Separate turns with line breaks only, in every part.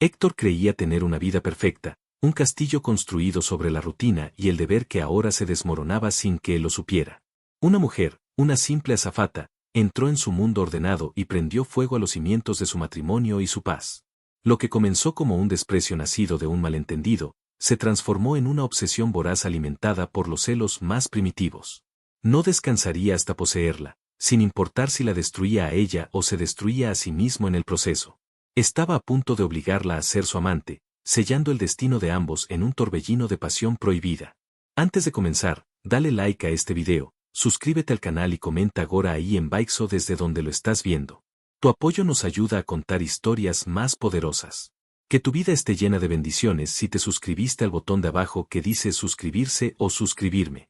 Héctor creía tener una vida perfecta, un castillo construido sobre la rutina y el deber que ahora se desmoronaba sin que él lo supiera. Una mujer, una simple azafata, entró en su mundo ordenado y prendió fuego a los cimientos de su matrimonio y su paz. Lo que comenzó como un desprecio nacido de un malentendido, se transformó en una obsesión voraz alimentada por los celos más primitivos. No descansaría hasta poseerla, sin importar si la destruía a ella o se destruía a sí mismo en el proceso. Estaba a punto de obligarla a ser su amante, sellando el destino de ambos en un torbellino de pasión prohibida. Antes de comenzar, dale like a este video, suscríbete al canal y comenta ahora ahí en Baixo desde donde lo estás viendo. Tu apoyo nos ayuda a contar historias más poderosas. Que tu vida esté llena de bendiciones si te suscribiste al botón de abajo que dice suscribirse o suscribirme.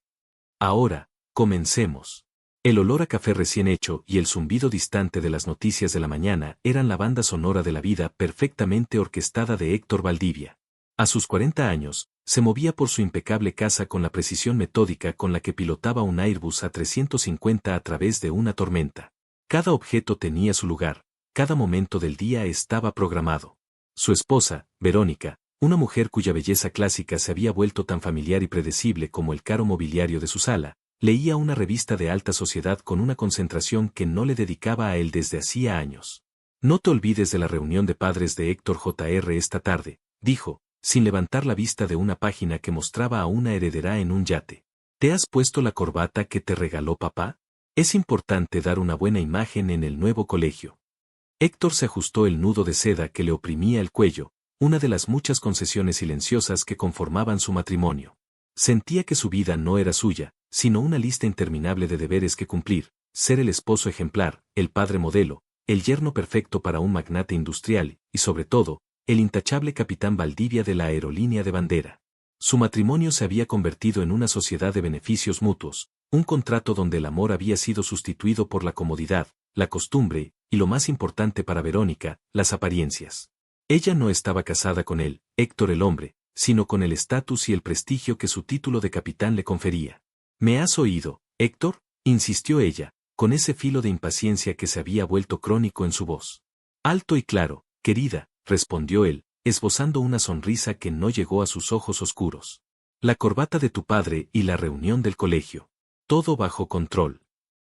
Ahora, comencemos. El olor a café recién hecho y el zumbido distante de las noticias de la mañana eran la banda sonora de la vida perfectamente orquestada de Héctor Valdivia. A sus 40 años, se movía por su impecable casa con la precisión metódica con la que pilotaba un Airbus A350 a través de una tormenta. Cada objeto tenía su lugar, cada momento del día estaba programado. Su esposa, Verónica, una mujer cuya belleza clásica se había vuelto tan familiar y predecible como el caro mobiliario de su sala, leía una revista de alta sociedad con una concentración que no le dedicaba a él desde hacía años. No te olvides de la reunión de padres de Héctor Jr. esta tarde, dijo, sin levantar la vista de una página que mostraba a una heredera en un yate. ¿Te has puesto la corbata que te regaló papá? Es importante dar una buena imagen en el nuevo colegio. Héctor se ajustó el nudo de seda que le oprimía el cuello, una de las muchas concesiones silenciosas que conformaban su matrimonio. Sentía que su vida no era suya, sino una lista interminable de deberes que cumplir, ser el esposo ejemplar, el padre modelo, el yerno perfecto para un magnate industrial, y sobre todo, el intachable capitán Valdivia de la aerolínea de bandera. Su matrimonio se había convertido en una sociedad de beneficios mutuos, un contrato donde el amor había sido sustituido por la comodidad, la costumbre, y lo más importante para Verónica, las apariencias. Ella no estaba casada con él, Héctor el hombre, sino con el estatus y el prestigio que su título de capitán le confería. ¿Me has oído, Héctor?, insistió ella, con ese filo de impaciencia que se había vuelto crónico en su voz. Alto y claro, querida, respondió él, esbozando una sonrisa que no llegó a sus ojos oscuros. La corbata de tu padre y la reunión del colegio. Todo bajo control.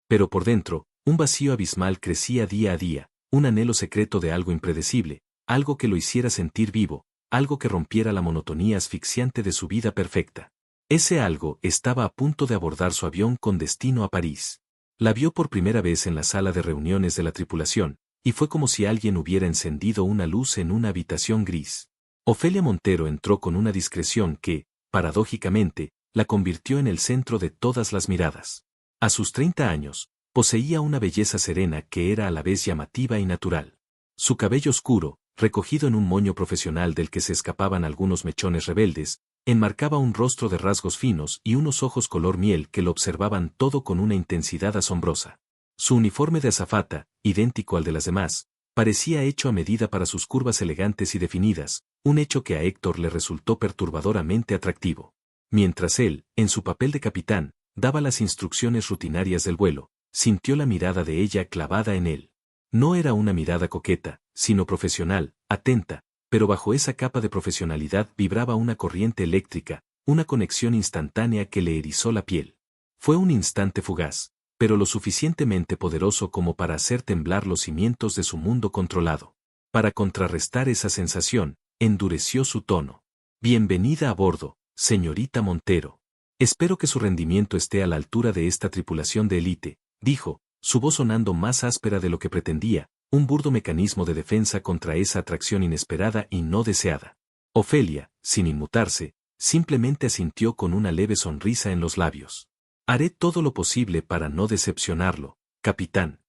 Pero por dentro, un vacío abismal crecía día a día, un anhelo secreto de algo impredecible, algo que lo hiciera sentir vivo, algo que rompiera la monotonía asfixiante de su vida perfecta. Ese algo estaba a punto de abordar su avión con destino a París. La vio por primera vez en la sala de reuniones de la tripulación, y fue como si alguien hubiera encendido una luz en una habitación gris. Ofelia Montero entró con una discreción que, paradójicamente, la convirtió en el centro de todas las miradas. A sus 30 años, poseía una belleza serena que era a la vez llamativa y natural. Su cabello oscuro, recogido en un moño profesional del que se escapaban algunos mechones rebeldes, enmarcaba un rostro de rasgos finos y unos ojos color miel que lo observaban todo con una intensidad asombrosa. Su uniforme de azafata, idéntico al de las demás, parecía hecho a medida para sus curvas elegantes y definidas, un hecho que a Héctor le resultó perturbadoramente atractivo. Mientras él, en su papel de capitán, daba las instrucciones rutinarias del vuelo, sintió la mirada de ella clavada en él. No era una mirada coqueta, sino profesional, atenta, pero bajo esa capa de profesionalidad vibraba una corriente eléctrica, una conexión instantánea que le erizó la piel. Fue un instante fugaz, pero lo suficientemente poderoso como para hacer temblar los cimientos de su mundo controlado. Para contrarrestar esa sensación, endureció su tono. Bienvenida a bordo, señorita Montero. Espero que su rendimiento esté a la altura de esta tripulación de élite, dijo, su voz sonando más áspera de lo que pretendía, un burdo mecanismo de defensa contra esa atracción inesperada y no deseada. Ofelia, sin inmutarse, simplemente asintió con una leve sonrisa en los labios. Haré todo lo posible para no decepcionarlo, capitán.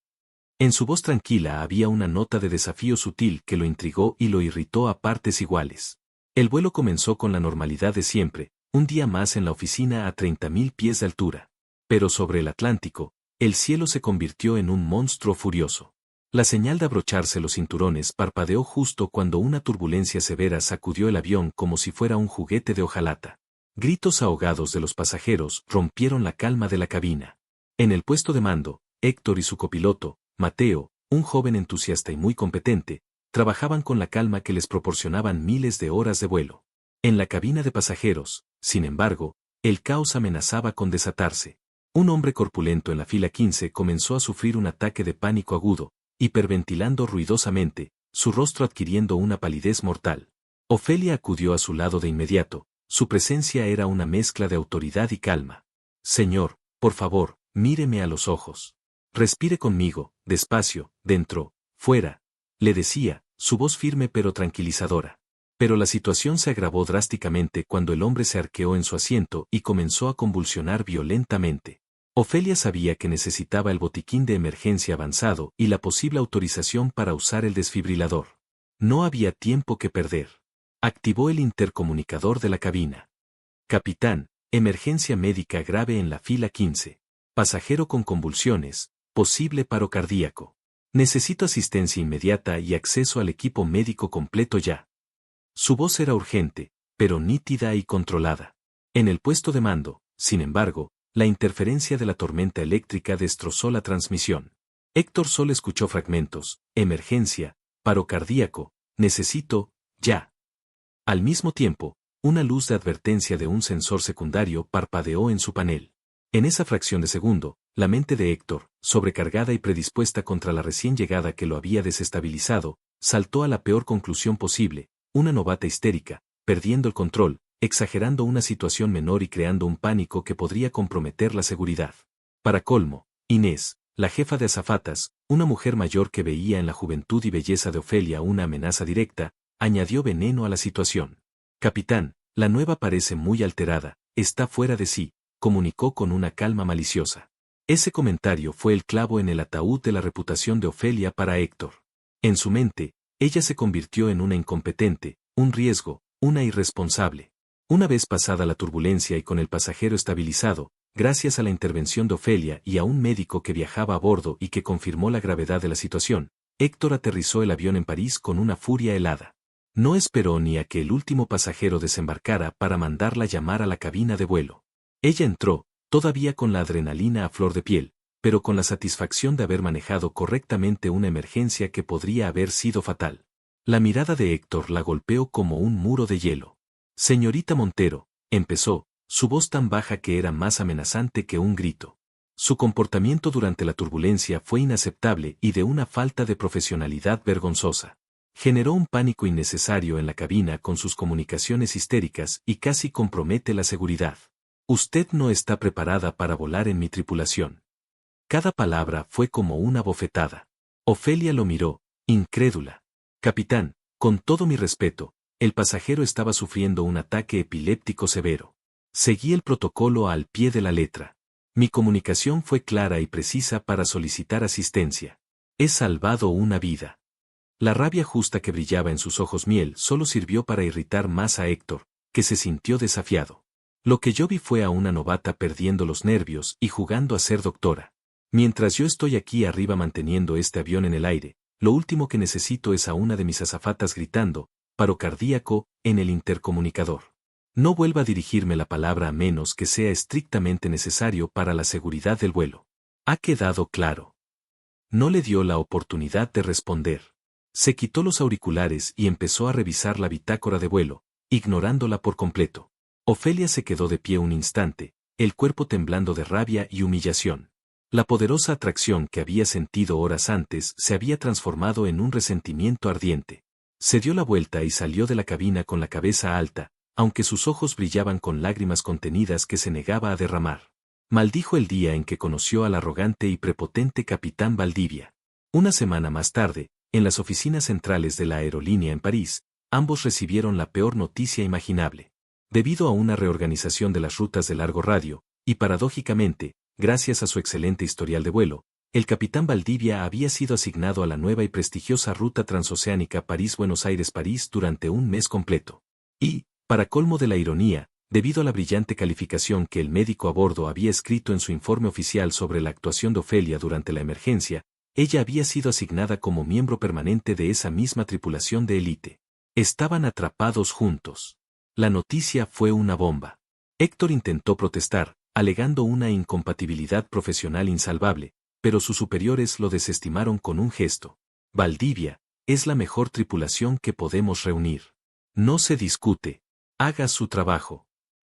En su voz tranquila había una nota de desafío sutil que lo intrigó y lo irritó a partes iguales. El vuelo comenzó con la normalidad de siempre, un día más en la oficina a 30.000 pies de altura. Pero sobre el Atlántico, el cielo se convirtió en un monstruo furioso. La señal de abrocharse los cinturones parpadeó justo cuando una turbulencia severa sacudió el avión como si fuera un juguete de hojalata. Gritos ahogados de los pasajeros rompieron la calma de la cabina. En el puesto de mando, Héctor y su copiloto, Mateo, un joven entusiasta y muy competente, trabajaban con la calma que les proporcionaban miles de horas de vuelo. En la cabina de pasajeros, sin embargo, el caos amenazaba con desatarse. Un hombre corpulento en la fila 15 comenzó a sufrir un ataque de pánico agudo, hiperventilando ruidosamente, su rostro adquiriendo una palidez mortal. Ofelia acudió a su lado de inmediato, su presencia era una mezcla de autoridad y calma. Señor, por favor, míreme a los ojos. Respire conmigo, despacio, dentro, fuera, le decía, su voz firme pero tranquilizadora. Pero la situación se agravó drásticamente cuando el hombre se arqueó en su asiento y comenzó a convulsionar violentamente. Ofelia sabía que necesitaba el botiquín de emergencia avanzado y la posible autorización para usar el desfibrilador. No había tiempo que perder. Activó el intercomunicador de la cabina. Capitán, emergencia médica grave en la fila 15. Pasajero con convulsiones, posible paro cardíaco. Necesito asistencia inmediata y acceso al equipo médico completo ya. Su voz era urgente, pero nítida y controlada. En el puesto de mando, sin embargo, la interferencia de la tormenta eléctrica destrozó la transmisión. Héctor solo escuchó fragmentos: emergencia, paro cardíaco, necesito, ya. Al mismo tiempo, una luz de advertencia de un sensor secundario parpadeó en su panel. En esa fracción de segundo, la mente de Héctor, sobrecargada y predispuesta contra la recién llegada que lo había desestabilizado, saltó a la peor conclusión posible: una novata histérica, perdiendo el control, exagerando una situación menor y creando un pánico que podría comprometer la seguridad. Para colmo, Inés, la jefa de azafatas, una mujer mayor que veía en la juventud y belleza de Ofelia una amenaza directa, añadió veneno a la situación. Capitán, la nueva parece muy alterada, está fuera de sí, comunicó con una calma maliciosa. Ese comentario fue el clavo en el ataúd de la reputación de Ofelia para Héctor. En su mente, ella se convirtió en una incompetente, un riesgo, una irresponsable. Una vez pasada la turbulencia y con el pasajero estabilizado, gracias a la intervención de Ofelia y a un médico que viajaba a bordo y que confirmó la gravedad de la situación, Héctor aterrizó el avión en París con una furia helada. No esperó ni a que el último pasajero desembarcara para mandarla llamar a la cabina de vuelo. Ella entró, todavía con la adrenalina a flor de piel, pero con la satisfacción de haber manejado correctamente una emergencia que podría haber sido fatal. La mirada de Héctor la golpeó como un muro de hielo. Señorita Montero, empezó, su voz tan baja que era más amenazante que un grito. Su comportamiento durante la turbulencia fue inaceptable y de una falta de profesionalidad vergonzosa. Generó un pánico innecesario en la cabina con sus comunicaciones histéricas y casi compromete la seguridad. Usted no está preparada para volar en mi tripulación. Cada palabra fue como una bofetada. Ofelia lo miró, incrédula. Capitán, con todo mi respeto, el pasajero estaba sufriendo un ataque epiléptico severo. Seguí el protocolo al pie de la letra. Mi comunicación fue clara y precisa para solicitar asistencia. He salvado una vida. La rabia justa que brillaba en sus ojos miel solo sirvió para irritar más a Héctor, que se sintió desafiado. Lo que yo vi fue a una novata perdiendo los nervios y jugando a ser doctora. Mientras yo estoy aquí arriba manteniendo este avión en el aire, lo último que necesito es a una de mis azafatas gritando, paro cardíaco, en el intercomunicador. No vuelva a dirigirme la palabra a menos que sea estrictamente necesario para la seguridad del vuelo. ¿Ha quedado claro? No le dio la oportunidad de responder. Se quitó los auriculares y empezó a revisar la bitácora de vuelo, ignorándola por completo. Ofelia se quedó de pie un instante, el cuerpo temblando de rabia y humillación. La poderosa atracción que había sentido horas antes se había transformado en un resentimiento ardiente. Se dio la vuelta y salió de la cabina con la cabeza alta, aunque sus ojos brillaban con lágrimas contenidas que se negaba a derramar. Maldijo el día en que conoció al arrogante y prepotente capitán Valdivia. Una semana más tarde, en las oficinas centrales de la aerolínea en París, ambos recibieron la peor noticia imaginable. Debido a una reorganización de las rutas de largo radio, y paradójicamente, gracias a su excelente historial de vuelo, el capitán Valdivia había sido asignado a la nueva y prestigiosa ruta transoceánica París-Buenos Aires-París durante un mes completo. Y, para colmo de la ironía, debido a la brillante calificación que el médico a bordo había escrito en su informe oficial sobre la actuación de Ofelia durante la emergencia, ella había sido asignada como miembro permanente de esa misma tripulación de élite. Estaban atrapados juntos. La noticia fue una bomba. Héctor intentó protestar, alegando una incompatibilidad profesional insalvable, pero sus superiores lo desestimaron con un gesto. Valdivia, es la mejor tripulación que podemos reunir. No se discute. Haga su trabajo.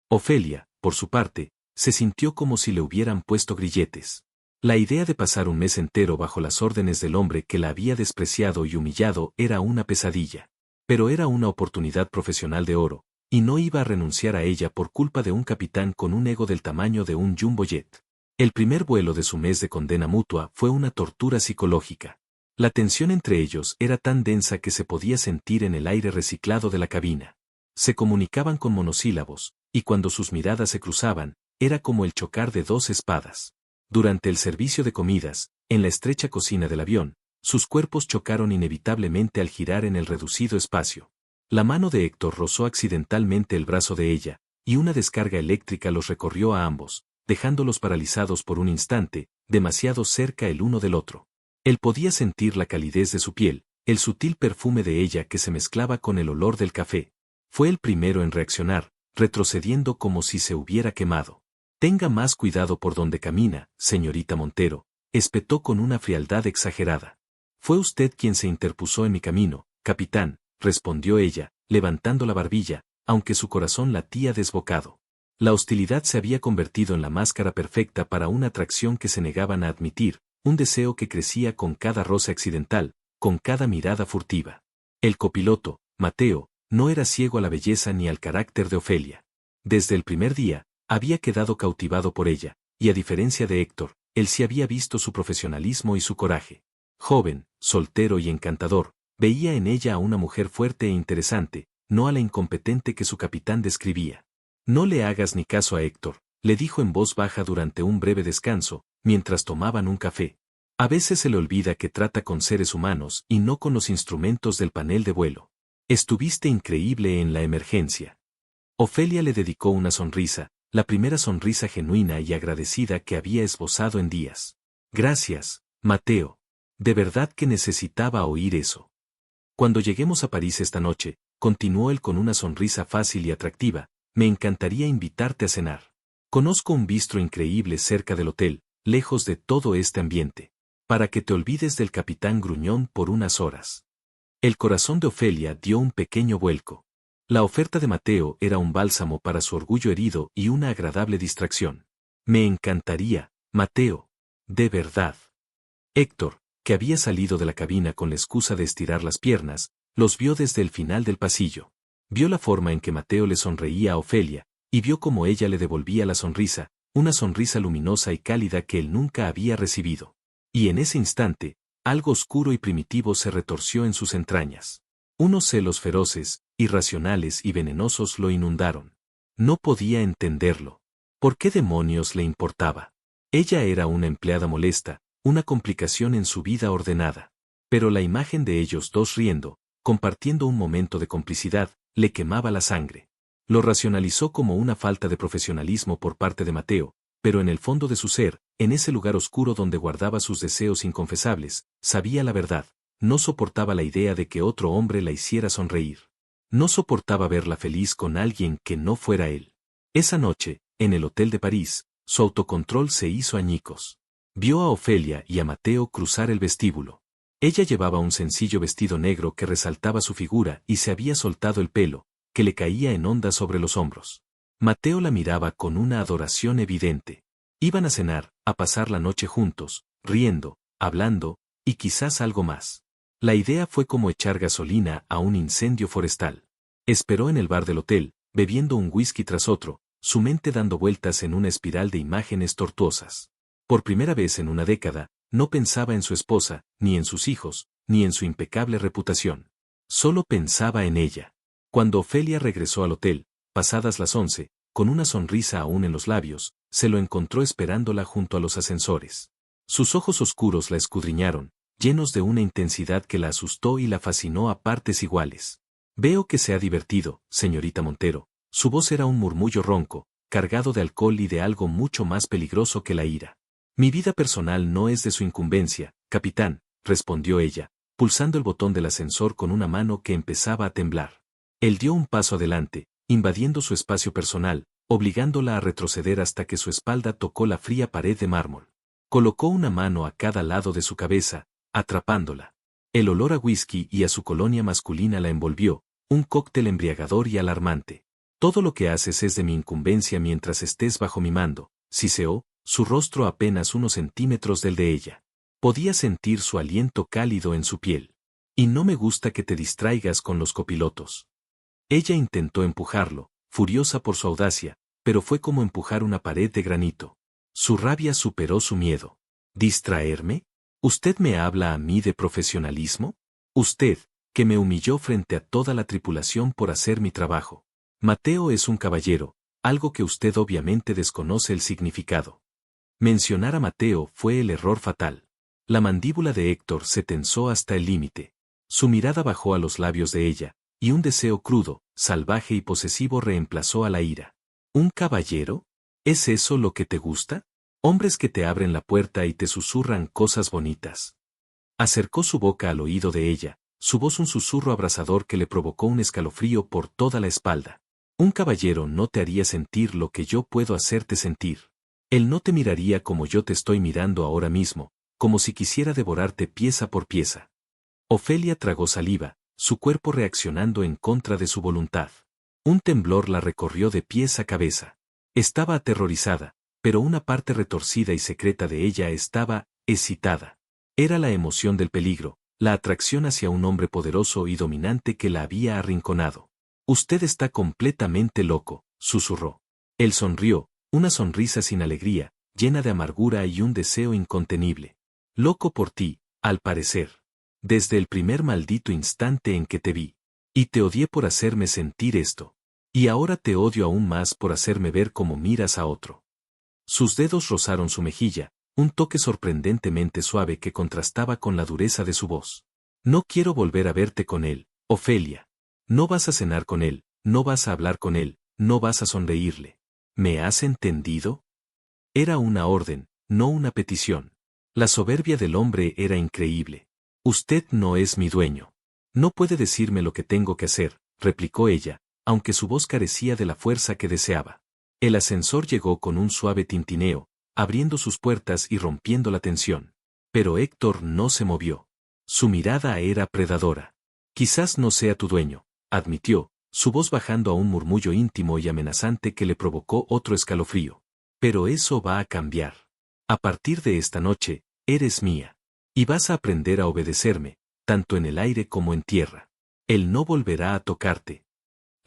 Ofelia, por su parte, se sintió como si le hubieran puesto grilletes. La idea de pasar un mes entero bajo las órdenes del hombre que la había despreciado y humillado era una pesadilla. Pero era una oportunidad profesional de oro, y no iba a renunciar a ella por culpa de un capitán con un ego del tamaño de un jumbo jet. El primer vuelo de su mes de condena mutua fue una tortura psicológica. La tensión entre ellos era tan densa que se podía sentir en el aire reciclado de la cabina. Se comunicaban con monosílabos, y cuando sus miradas se cruzaban, era como el chocar de dos espadas. Durante el servicio de comidas, en la estrecha cocina del avión, sus cuerpos chocaron inevitablemente al girar en el reducido espacio. La mano de Héctor rozó accidentalmente el brazo de ella, y una descarga eléctrica los recorrió a ambos, dejándolos paralizados por un instante, demasiado cerca el uno del otro. Él podía sentir la calidez de su piel, el sutil perfume de ella que se mezclaba con el olor del café. Fue el primero en reaccionar, retrocediendo como si se hubiera quemado. Tenga más cuidado por donde camina, señorita Montero, espetó con una frialdad exagerada. Fue usted quien se interpuso en mi camino, capitán, respondió ella, levantando la barbilla, aunque su corazón latía desbocado. La hostilidad se había convertido en la máscara perfecta para una atracción que se negaban a admitir, un deseo que crecía con cada roce accidental, con cada mirada furtiva. El copiloto, Mateo, no era ciego a la belleza ni al carácter de Ofelia. Desde el primer día, había quedado cautivado por ella, y a diferencia de Héctor, él sí había visto su profesionalismo y su coraje. Joven, soltero y encantador, veía en ella a una mujer fuerte e interesante, no a la incompetente que su capitán describía. No le hagas ni caso a Héctor, le dijo en voz baja durante un breve descanso, mientras tomaban un café. A veces se le olvida que trata con seres humanos y no con los instrumentos del panel de vuelo. Estuviste increíble en la emergencia. Ofelia le dedicó una sonrisa, la primera sonrisa genuina y agradecida que había esbozado en días. Gracias, Mateo. De verdad que necesitaba oír eso. Cuando lleguemos a París esta noche, continuó él con una sonrisa fácil y atractiva, me encantaría invitarte a cenar. Conozco un bistro increíble cerca del hotel, lejos de todo este ambiente. Para que te olvides del capitán gruñón por unas horas. El corazón de Ofelia dio un pequeño vuelco. La oferta de Mateo era un bálsamo para su orgullo herido y una agradable distracción. Me encantaría, Mateo. De verdad. Héctor, que había salido de la cabina con la excusa de estirar las piernas, los vio desde el final del pasillo. Vio la forma en que Mateo le sonreía a Ofelia, y vio cómo ella le devolvía la sonrisa, una sonrisa luminosa y cálida que él nunca había recibido. Y en ese instante, algo oscuro y primitivo se retorció en sus entrañas. Unos celos feroces, irracionales y venenosos lo inundaron. No podía entenderlo. ¿Por qué demonios le importaba? Ella era una empleada molesta, una complicación en su vida ordenada. Pero la imagen de ellos dos riendo, compartiendo un momento de complicidad, le quemaba la sangre. Lo racionalizó como una falta de profesionalismo por parte de Mateo, pero en el fondo de su ser, en ese lugar oscuro donde guardaba sus deseos inconfesables, sabía la verdad. No soportaba la idea de que otro hombre la hiciera sonreír. No soportaba verla feliz con alguien que no fuera él. Esa noche, en el hotel de París, su autocontrol se hizo añicos. Vio a Ofelia y a Mateo cruzar el vestíbulo. Ella llevaba un sencillo vestido negro que resaltaba su figura y se había soltado el pelo, que le caía en ondas sobre los hombros. Mateo la miraba con una adoración evidente. Iban a cenar, a pasar la noche juntos, riendo, hablando, y quizás algo más. La idea fue como echar gasolina a un incendio forestal. Esperó en el bar del hotel, bebiendo un whisky tras otro, su mente dando vueltas en una espiral de imágenes tortuosas. Por primera vez en una década, no pensaba en su esposa, ni en sus hijos, ni en su impecable reputación. Solo pensaba en ella. Cuando Ofelia regresó al hotel, pasadas las 11, con una sonrisa aún en los labios, se lo encontró esperándola junto a los ascensores. Sus ojos oscuros la escudriñaron, llenos de una intensidad que la asustó y la fascinó a partes iguales. Veo que se ha divertido, señorita Montero. Su voz era un murmullo ronco, cargado de alcohol y de algo mucho más peligroso que la ira. Mi vida personal no es de su incumbencia, capitán, respondió ella, pulsando el botón del ascensor con una mano que empezaba a temblar. Él dio un paso adelante, invadiendo su espacio personal, obligándola a retroceder hasta que su espalda tocó la fría pared de mármol. Colocó una mano a cada lado de su cabeza, atrapándola. El olor a whisky y a su colonia masculina la envolvió, un cóctel embriagador y alarmante. Todo lo que haces es de mi incumbencia mientras estés bajo mi mando, siseó, su rostro apenas unos centímetros del de ella. Podía sentir su aliento cálido en su piel. Y no me gusta que te distraigas con los copilotos. Ella intentó empujarlo, furiosa por su audacia, pero fue como empujar una pared de granito. Su rabia superó su miedo. ¿Distraerme? ¿Usted me habla a mí de profesionalismo? Usted, que me humilló frente a toda la tripulación por hacer mi trabajo. Mateo es un caballero, algo que usted obviamente desconoce el significado. Mencionar a Mateo fue el error fatal. La mandíbula de Héctor se tensó hasta el límite. Su mirada bajó a los labios de ella, y un deseo crudo, salvaje y posesivo reemplazó a la ira. ¿Un caballero? ¿Es eso lo que te gusta? Hombres que te abren la puerta y te susurran cosas bonitas. Acercó su boca al oído de ella, su voz un susurro abrasador que le provocó un escalofrío por toda la espalda. Un caballero no te haría sentir lo que yo puedo hacerte sentir. Él no te miraría como yo te estoy mirando ahora mismo, como si quisiera devorarte pieza por pieza. Ofelia tragó saliva, su cuerpo reaccionando en contra de su voluntad. Un temblor la recorrió de pies a cabeza. Estaba aterrorizada, pero una parte retorcida y secreta de ella estaba excitada. Era la emoción del peligro, la atracción hacia un hombre poderoso y dominante que la había arrinconado. Usted está completamente loco, susurró. Él sonrió, una sonrisa sin alegría, llena de amargura y un deseo incontenible. Loco por ti, al parecer. Desde el primer maldito instante en que te vi. Y te odié por hacerme sentir esto. Y ahora te odio aún más por hacerme ver cómo miras a otro. Sus dedos rozaron su mejilla, un toque sorprendentemente suave que contrastaba con la dureza de su voz. No quiero volver a verte con él, Ofelia. No vas a cenar con él, no vas a hablar con él, no vas a sonreírle. ¿Me has entendido? Era una orden, no una petición. La soberbia del hombre era increíble. Usted no es mi dueño. No puede decirme lo que tengo que hacer, replicó ella, aunque su voz carecía de la fuerza que deseaba. El ascensor llegó con un suave tintineo, abriendo sus puertas y rompiendo la tensión. Pero Héctor no se movió. Su mirada era predadora. Quizás no sea tu dueño, admitió, su voz bajando a un murmullo íntimo y amenazante que le provocó otro escalofrío. Pero eso va a cambiar. A partir de esta noche, eres mía. Y vas a aprender a obedecerme, tanto en el aire como en tierra. Él no volverá a tocarte.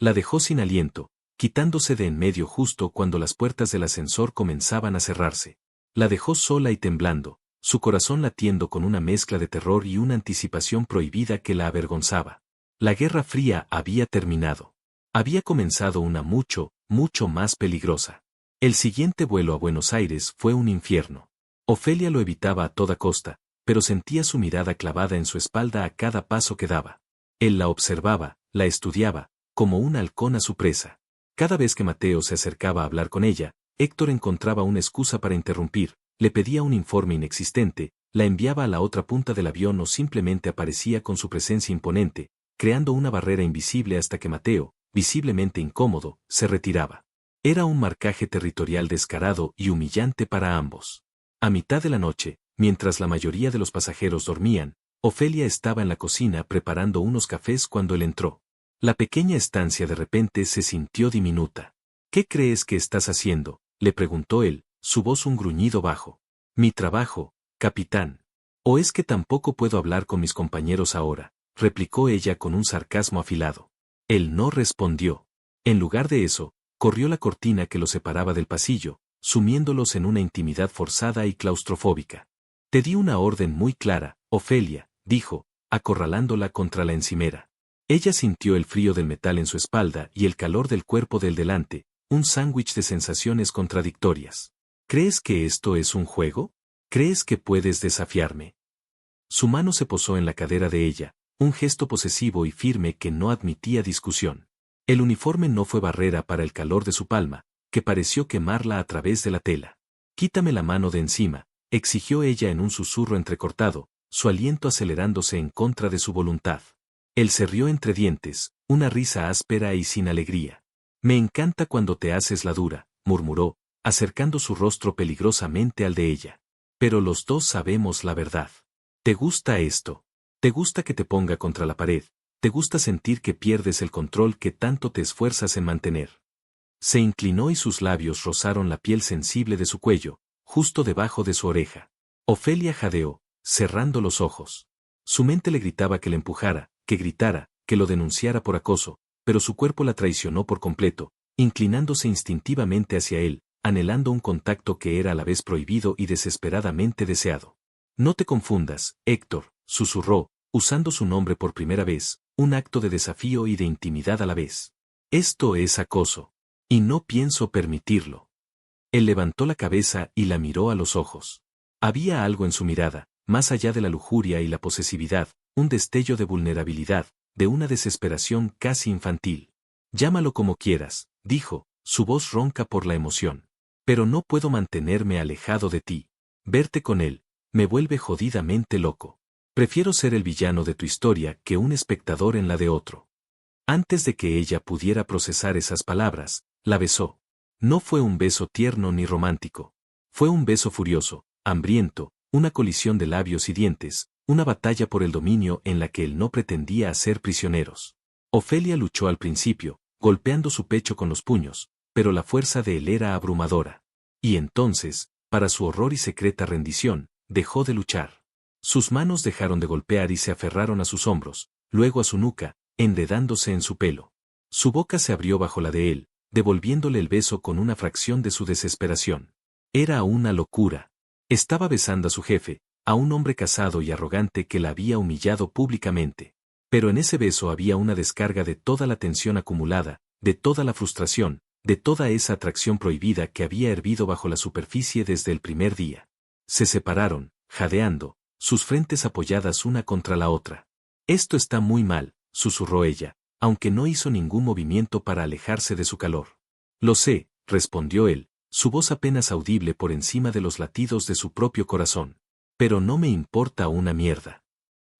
La dejó sin aliento, quitándose de en medio justo cuando las puertas del ascensor comenzaban a cerrarse. La dejó sola y temblando, su corazón latiendo con una mezcla de terror y una anticipación prohibida que la avergonzaba. La Guerra Fría había terminado. Había comenzado una mucho, mucho más peligrosa. El siguiente vuelo a Buenos Aires fue un infierno. Ofelia lo evitaba a toda costa, pero sentía su mirada clavada en su espalda a cada paso que daba. Él la observaba, la estudiaba, como un halcón a su presa. Cada vez que Mateo se acercaba a hablar con ella, Héctor encontraba una excusa para interrumpir, le pedía un informe inexistente, la enviaba a la otra punta del avión o simplemente aparecía con su presencia imponente, creando una barrera invisible hasta que Mateo, visiblemente incómodo, se retiraba. Era un marcaje territorial descarado y humillante para ambos. A mitad de la noche, mientras la mayoría de los pasajeros dormían, Ofelia estaba en la cocina preparando unos cafés cuando él entró. La pequeña estancia de repente se sintió diminuta. ¿Qué crees que estás haciendo?, le preguntó él, su voz un gruñido bajo. Mi trabajo, capitán. ¿O es que tampoco puedo hablar con mis compañeros ahora?, replicó ella con un sarcasmo afilado. Él no respondió. En lugar de eso, corrió la cortina que los separaba del pasillo, sumiéndolos en una intimidad forzada y claustrofóbica. Te di una orden muy clara, Ofelia, dijo, acorralándola contra la encimera. Ella sintió el frío del metal en su espalda y el calor del cuerpo del delante, un sándwich de sensaciones contradictorias. ¿Crees que esto es un juego? ¿Crees que puedes desafiarme? Su mano se posó en la cadera de ella, un gesto posesivo y firme que no admitía discusión. El uniforme no fue barrera para el calor de su palma, que pareció quemarla a través de la tela. Quítame la mano de encima, exigió ella en un susurro entrecortado, su aliento acelerándose en contra de su voluntad. Él se rió entre dientes, una risa áspera y sin alegría. Me encanta cuando te haces la dura, murmuró, acercando su rostro peligrosamente al de ella. Pero los dos sabemos la verdad. ¿Te gusta esto? Te gusta que te ponga contra la pared, te gusta sentir que pierdes el control que tanto te esfuerzas en mantener. Se inclinó y sus labios rozaron la piel sensible de su cuello, justo debajo de su oreja. Ofelia jadeó, cerrando los ojos. Su mente le gritaba que le empujara, que gritara, que lo denunciara por acoso, pero su cuerpo la traicionó por completo, inclinándose instintivamente hacia él, anhelando un contacto que era a la vez prohibido y desesperadamente deseado. No te confundas, Héctor, susurró, usando su nombre por primera vez, un acto de desafío y de intimidad a la vez. Esto es acoso. Y no pienso permitirlo. Él levantó la cabeza y la miró a los ojos. Había algo en su mirada, más allá de la lujuria y la posesividad, un destello de vulnerabilidad, de una desesperación casi infantil. Llámalo como quieras, dijo, su voz ronca por la emoción. Pero no puedo mantenerme alejado de ti. Verte con él, me vuelve jodidamente loco. Prefiero ser el villano de tu historia que un espectador en la de otro. Antes de que ella pudiera procesar esas palabras, la besó. No fue un beso tierno ni romántico. Fue un beso furioso, hambriento, una colisión de labios y dientes, una batalla por el dominio en la que él no pretendía hacer prisioneros. Ofelia luchó al principio, golpeando su pecho con los puños, pero la fuerza de él era abrumadora. Y entonces, para su horror y secreta rendición, dejó de luchar. Sus manos dejaron de golpear y se aferraron a sus hombros, luego a su nuca, enredándose en su pelo. Su boca se abrió bajo la de él, devolviéndole el beso con una fracción de su desesperación. Era una locura. Estaba besando a su jefe, a un hombre casado y arrogante que la había humillado públicamente. Pero en ese beso había una descarga de toda la tensión acumulada, de toda la frustración, de toda esa atracción prohibida que había hervido bajo la superficie desde el primer día. Se separaron, jadeando, sus frentes apoyadas una contra la otra. Esto está muy mal, susurró ella, aunque no hizo ningún movimiento para alejarse de su calor. Lo sé, respondió él, su voz apenas audible por encima de los latidos de su propio corazón. Pero no me importa una mierda.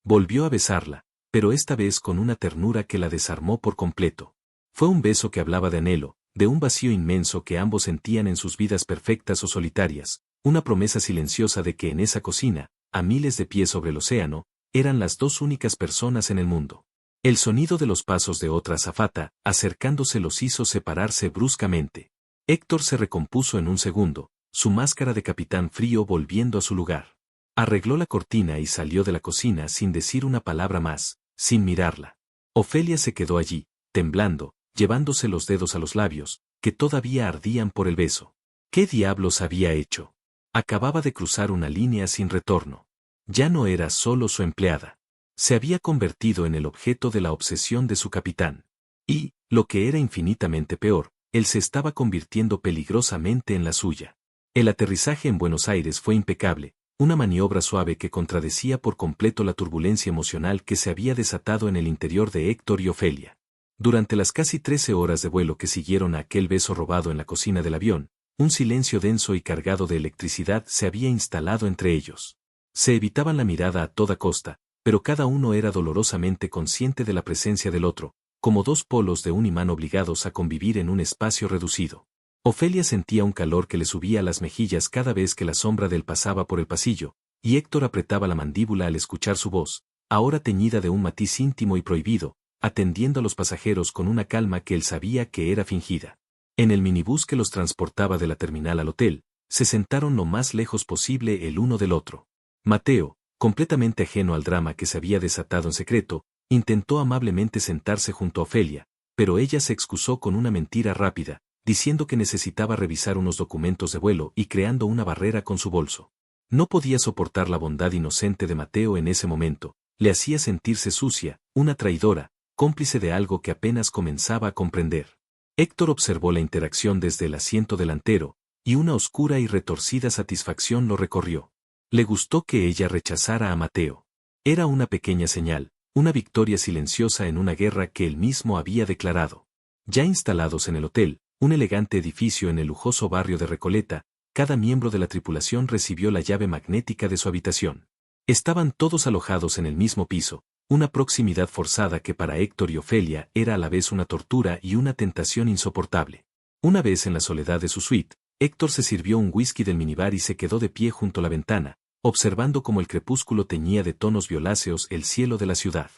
Volvió a besarla, pero esta vez con una ternura que la desarmó por completo. Fue un beso que hablaba de anhelo, de un vacío inmenso que ambos sentían en sus vidas perfectas o solitarias, una promesa silenciosa de que en esa cocina, a miles de pies sobre el océano, eran las dos únicas personas en el mundo. El sonido de los pasos de otra azafata, acercándose los hizo separarse bruscamente. Héctor se recompuso en un segundo, su máscara de capitán frío volviendo a su lugar. Arregló la cortina y salió de la cocina sin decir una palabra más, sin mirarla. Ofelia se quedó allí, temblando, llevándose los dedos a los labios, que todavía ardían por el beso. ¿Qué diablos había hecho? Acababa de cruzar una línea sin retorno. Ya no era solo su empleada. Se había convertido en el objeto de la obsesión de su capitán. Y, lo que era infinitamente peor, él se estaba convirtiendo peligrosamente en la suya. El aterrizaje en Buenos Aires fue impecable, una maniobra suave que contradecía por completo la turbulencia emocional que se había desatado en el interior de Héctor y Ofelia. Durante las casi 13 horas de vuelo que siguieron a aquel beso robado en la cocina del avión, un silencio denso y cargado de electricidad se había instalado entre ellos. Se evitaban la mirada a toda costa, pero cada uno era dolorosamente consciente de la presencia del otro, como dos polos de un imán obligados a convivir en un espacio reducido. Ofelia sentía un calor que le subía a las mejillas cada vez que la sombra de él pasaba por el pasillo, y Héctor apretaba la mandíbula al escuchar su voz, ahora teñida de un matiz íntimo y prohibido, atendiendo a los pasajeros con una calma que él sabía que era fingida. En el minibús que los transportaba de la terminal al hotel, se sentaron lo más lejos posible el uno del otro. Mateo, completamente ajeno al drama que se había desatado en secreto, intentó amablemente sentarse junto a Ofelia, pero ella se excusó con una mentira rápida, diciendo que necesitaba revisar unos documentos de vuelo y creando una barrera con su bolso. No podía soportar la bondad inocente de Mateo en ese momento, le hacía sentirse sucia, una traidora, cómplice de algo que apenas comenzaba a comprender. Héctor observó la interacción desde el asiento delantero, y una oscura y retorcida satisfacción lo recorrió. Le gustó que ella rechazara a Mateo. Era una pequeña señal, una victoria silenciosa en una guerra que él mismo había declarado. Ya instalados en el hotel, un elegante edificio en el lujoso barrio de Recoleta, cada miembro de la tripulación recibió la llave magnética de su habitación. Estaban todos alojados en el mismo piso, una proximidad forzada que para Héctor y Ofelia era a la vez una tortura y una tentación insoportable. Una vez en la soledad de su suite, Héctor se sirvió un whisky del minibar y se quedó de pie junto a la ventana, observando cómo el crepúsculo teñía de tonos violáceos el cielo de la ciudad.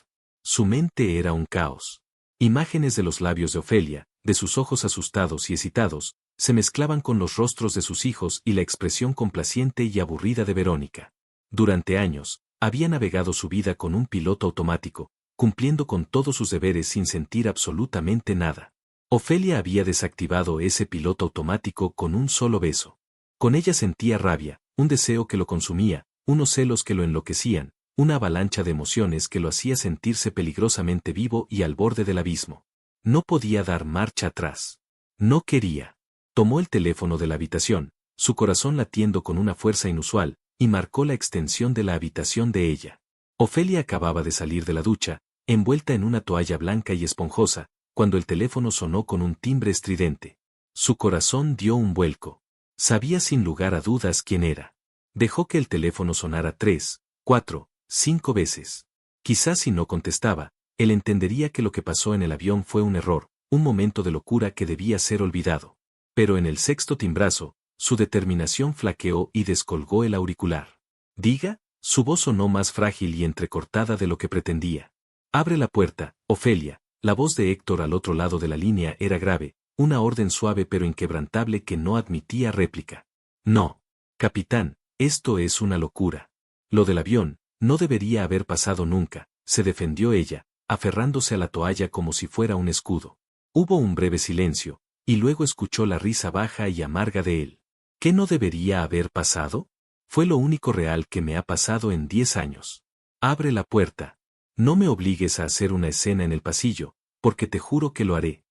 Su mente era un caos. Imágenes de los labios de Ofelia, de sus ojos asustados y excitados, se mezclaban con los rostros de sus hijos y la expresión complaciente y aburrida de Verónica. Durante años, había navegado su vida con un piloto automático, cumpliendo con todos sus deberes sin sentir absolutamente nada. Ofelia había desactivado ese piloto automático con un solo beso. Con ella sentía rabia, un deseo que lo consumía, unos celos que lo enloquecían, una avalancha de emociones que lo hacía sentirse peligrosamente vivo y al borde del abismo. No podía dar marcha atrás. No quería. Tomó el teléfono de la habitación, su corazón latiendo con una fuerza inusual, y marcó la extensión de la habitación de ella. Ofelia acababa de salir de la ducha, envuelta en una toalla blanca y esponjosa, cuando el teléfono sonó con un timbre estridente. Su corazón dio un vuelco. Sabía sin lugar a dudas quién era. Dejó que el teléfono sonara 3, 4, 5 veces. Quizás si no contestaba, él entendería que lo que pasó en el avión fue un error, un momento de locura que debía ser olvidado. Pero en el sexto timbrazo, su determinación flaqueó y descolgó el auricular. Diga, su voz sonó más frágil y entrecortada de lo que pretendía. Abre la puerta, Ofelia. La voz de Héctor al otro lado de la línea era grave, una orden suave pero inquebrantable que no admitía réplica. No. Capitán, esto es una locura. Lo del avión, no debería haber pasado nunca, se defendió ella, aferrándose a la toalla como si fuera un escudo. Hubo un breve silencio, y luego escuchó la risa baja y amarga de él. ¿Qué no debería haber pasado? Fue lo único real que me ha pasado en 10 años. Abre la puerta. No me obligues a hacer una escena en el pasillo, porque te juro que lo haré.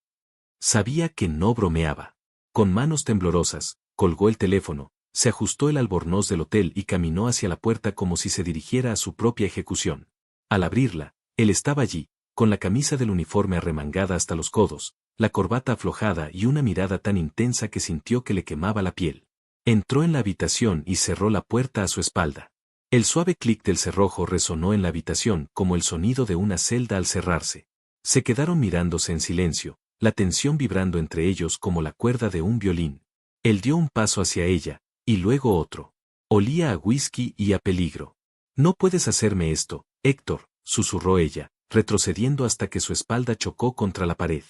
Sabía que no bromeaba. Con manos temblorosas, colgó el teléfono, se ajustó el albornoz del hotel y caminó hacia la puerta como si se dirigiera a su propia ejecución. Al abrirla, él estaba allí, con la camisa del uniforme arremangada hasta los codos, la corbata aflojada y una mirada tan intensa que sintió que le quemaba la piel. Entró en la habitación y cerró la puerta a su espalda. El suave clic del cerrojo resonó en la habitación como el sonido de una celda al cerrarse. Se quedaron mirándose en silencio, la tensión vibrando entre ellos como la cuerda de un violín. Él dio un paso hacia ella, y luego otro. Olía a whisky y a peligro. No puedes hacerme esto, Héctor, susurró ella, retrocediendo hasta que su espalda chocó contra la pared.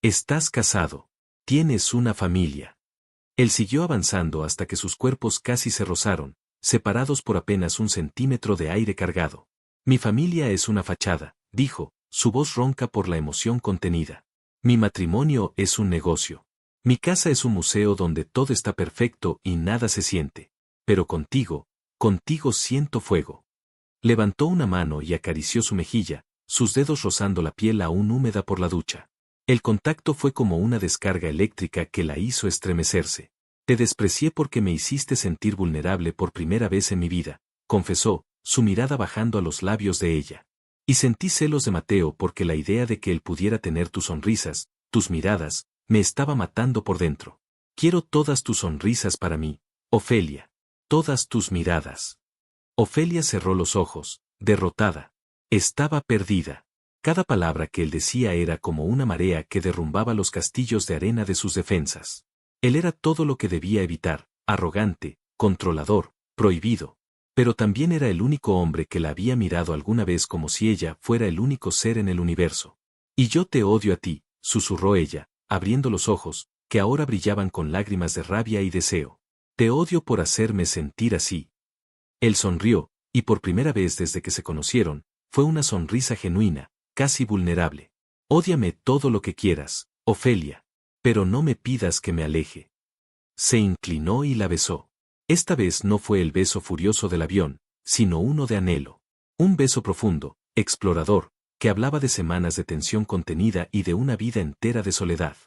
Estás casado. Tienes una familia. Él siguió avanzando hasta que sus cuerpos casi se rozaron, separados por apenas un centímetro de aire cargado. Mi familia es una fachada, dijo, su voz ronca por la emoción contenida. Mi matrimonio es un negocio. Mi casa es un museo donde todo está perfecto y nada se siente. Pero contigo siento fuego. Levantó una mano y acarició su mejilla, sus dedos rozando la piel aún húmeda por la ducha. El contacto fue como una descarga eléctrica que la hizo estremecerse. Te desprecié porque me hiciste sentir vulnerable por primera vez en mi vida, confesó, su mirada bajando a los labios de ella. Y sentí celos de Mateo porque la idea de que él pudiera tener tus sonrisas, tus miradas, me estaba matando por dentro. Quiero todas tus sonrisas para mí, Ofelia. Todas tus miradas. Ofelia cerró los ojos, derrotada. Estaba perdida. Cada palabra que él decía era como una marea que derrumbaba los castillos de arena de sus defensas. Él era todo lo que debía evitar, arrogante, controlador, prohibido. Pero también era el único hombre que la había mirado alguna vez como si ella fuera el único ser en el universo. Y yo te odio a ti, susurró ella, abriendo los ojos, que ahora brillaban con lágrimas de rabia y deseo. Te odio por hacerme sentir así. Él sonrió, y por primera vez desde que se conocieron, fue una sonrisa genuina, casi vulnerable. Ódiame todo lo que quieras, Ofelia. Pero no me pidas que me aleje. Se inclinó y la besó. Esta vez no fue el beso furioso del avión, sino uno de anhelo. Un beso profundo, explorador, que hablaba de semanas de tensión contenida y de una vida entera de soledad.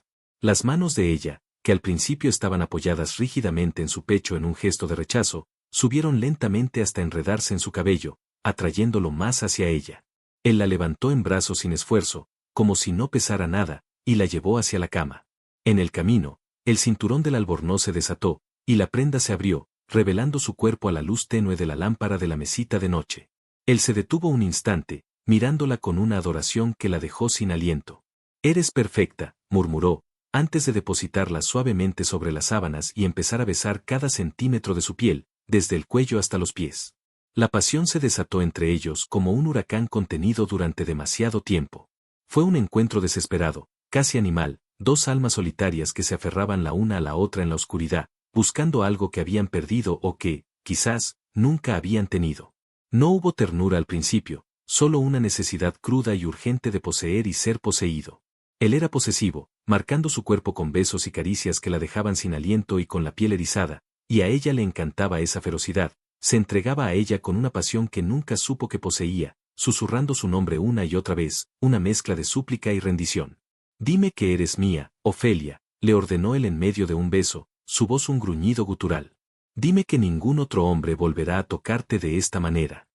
Las manos de ella, que al principio estaban apoyadas rígidamente en su pecho en un gesto de rechazo, subieron lentamente hasta enredarse en su cabello, atrayéndolo más hacia ella. Él la levantó en brazos sin esfuerzo, como si no pesara nada, y la llevó hacia la cama. En el camino, el cinturón del albornoz se desató, y la prenda se abrió, revelando su cuerpo a la luz tenue de la lámpara de la mesita de noche. Él se detuvo un instante, mirándola con una adoración que la dejó sin aliento. Eres perfecta, murmuró, antes de depositarla suavemente sobre las sábanas y empezar a besar cada centímetro de su piel, desde el cuello hasta los pies. La pasión se desató entre ellos como un huracán contenido durante demasiado tiempo. Fue un encuentro desesperado, casi animal, dos almas solitarias que se aferraban la una a la otra en la oscuridad, buscando algo que habían perdido o que, quizás, nunca habían tenido. No hubo ternura al principio, solo una necesidad cruda y urgente de poseer y ser poseído. Él era posesivo, marcando su cuerpo con besos y caricias que la dejaban sin aliento y con la piel erizada, y a ella le encantaba esa ferocidad, se entregaba a ella con una pasión que nunca supo que poseía, susurrando su nombre una y otra vez, una mezcla de súplica y rendición. Dime que eres mía, Ofelia, le ordenó él en medio de un beso, su voz un gruñido gutural. Dime que ningún otro hombre volverá a tocarte de esta manera.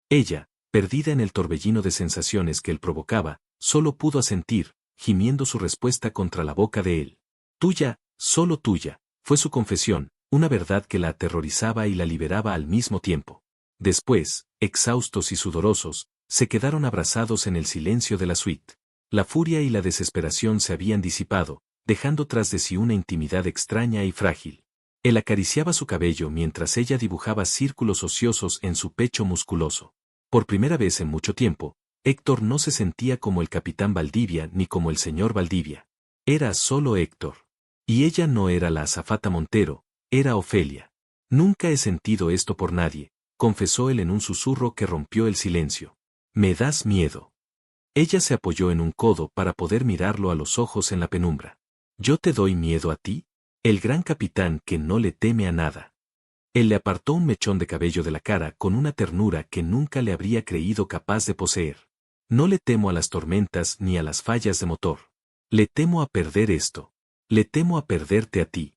Ella, perdida en el torbellino de sensaciones que él provocaba, solo pudo asentir, gimiendo su respuesta contra la boca de él. Tuya, solo tuya, fue su confesión, una verdad que la aterrorizaba y la liberaba al mismo tiempo. Después, exhaustos y sudorosos, se quedaron abrazados en el silencio de la suite. La furia y la desesperación se habían disipado, dejando tras de sí una intimidad extraña y frágil. Él acariciaba su cabello mientras ella dibujaba círculos ociosos en su pecho musculoso. Por primera vez en mucho tiempo, Héctor no se sentía como el capitán Valdivia ni como el señor Valdivia. Era solo Héctor. Y ella no era la azafata Montero, era Ofelia. Nunca he sentido esto por nadie, confesó él en un susurro que rompió el silencio. Me das miedo. Ella se apoyó en un codo para poder mirarlo a los ojos en la penumbra. ¿Yo te doy miedo a ti? El gran capitán que no le teme a nada. Él le apartó un mechón de cabello de la cara con una ternura que nunca le habría creído capaz de poseer. No le temo a las tormentas ni a las fallas de motor. Le temo a perder esto. Le temo a perderte a ti.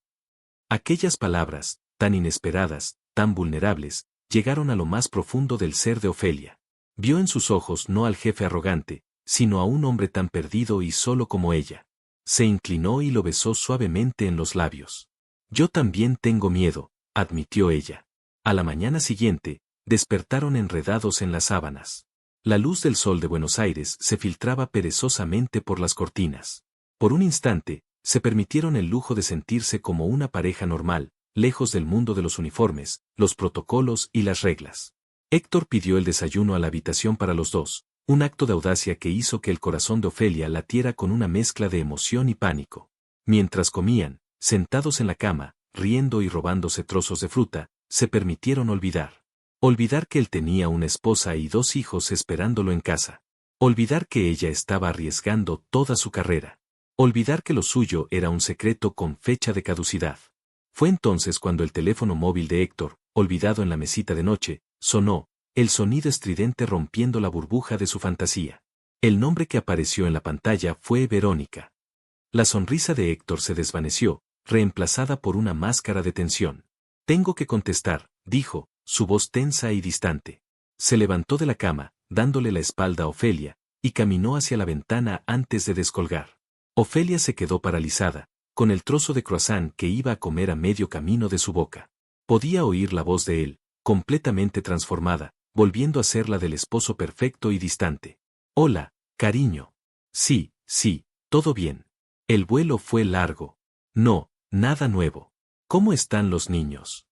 Aquellas palabras, tan inesperadas, tan vulnerables, llegaron a lo más profundo del ser de Ofelia. Vio en sus ojos no al jefe arrogante, sino a un hombre tan perdido y solo como ella. Se inclinó y lo besó suavemente en los labios. Yo también tengo miedo, admitió ella. A la mañana siguiente, despertaron enredados en las sábanas. La luz del sol de Buenos Aires se filtraba perezosamente por las cortinas. Por un instante, se permitieron el lujo de sentirse como una pareja normal, lejos del mundo de los uniformes, los protocolos y las reglas. Héctor pidió el desayuno a la habitación para los dos, un acto de audacia que hizo que el corazón de Ofelia latiera con una mezcla de emoción y pánico. Mientras comían, sentados en la cama, riendo y robándose trozos de fruta, se permitieron olvidar. Olvidar que él tenía una esposa y dos hijos esperándolo en casa. Olvidar que ella estaba arriesgando toda su carrera. Olvidar que lo suyo era un secreto con fecha de caducidad. Fue entonces cuando el teléfono móvil de Héctor, olvidado en la mesita de noche, sonó, el sonido estridente rompiendo la burbuja de su fantasía. El nombre que apareció en la pantalla fue Verónica. La sonrisa de Héctor se desvaneció, reemplazada por una máscara de tensión. Tengo que contestar, dijo, su voz tensa y distante. Se levantó de la cama, dándole la espalda a Ofelia, y caminó hacia la ventana antes de descolgar. Ofelia se quedó paralizada, con el trozo de croissant que iba a comer a medio camino de su boca. Podía oír la voz de él, completamente transformada, volviendo a ser la del esposo perfecto y distante. Hola, cariño. Sí, todo bien. El vuelo fue largo. No, nada nuevo. ¿Cómo están los niños?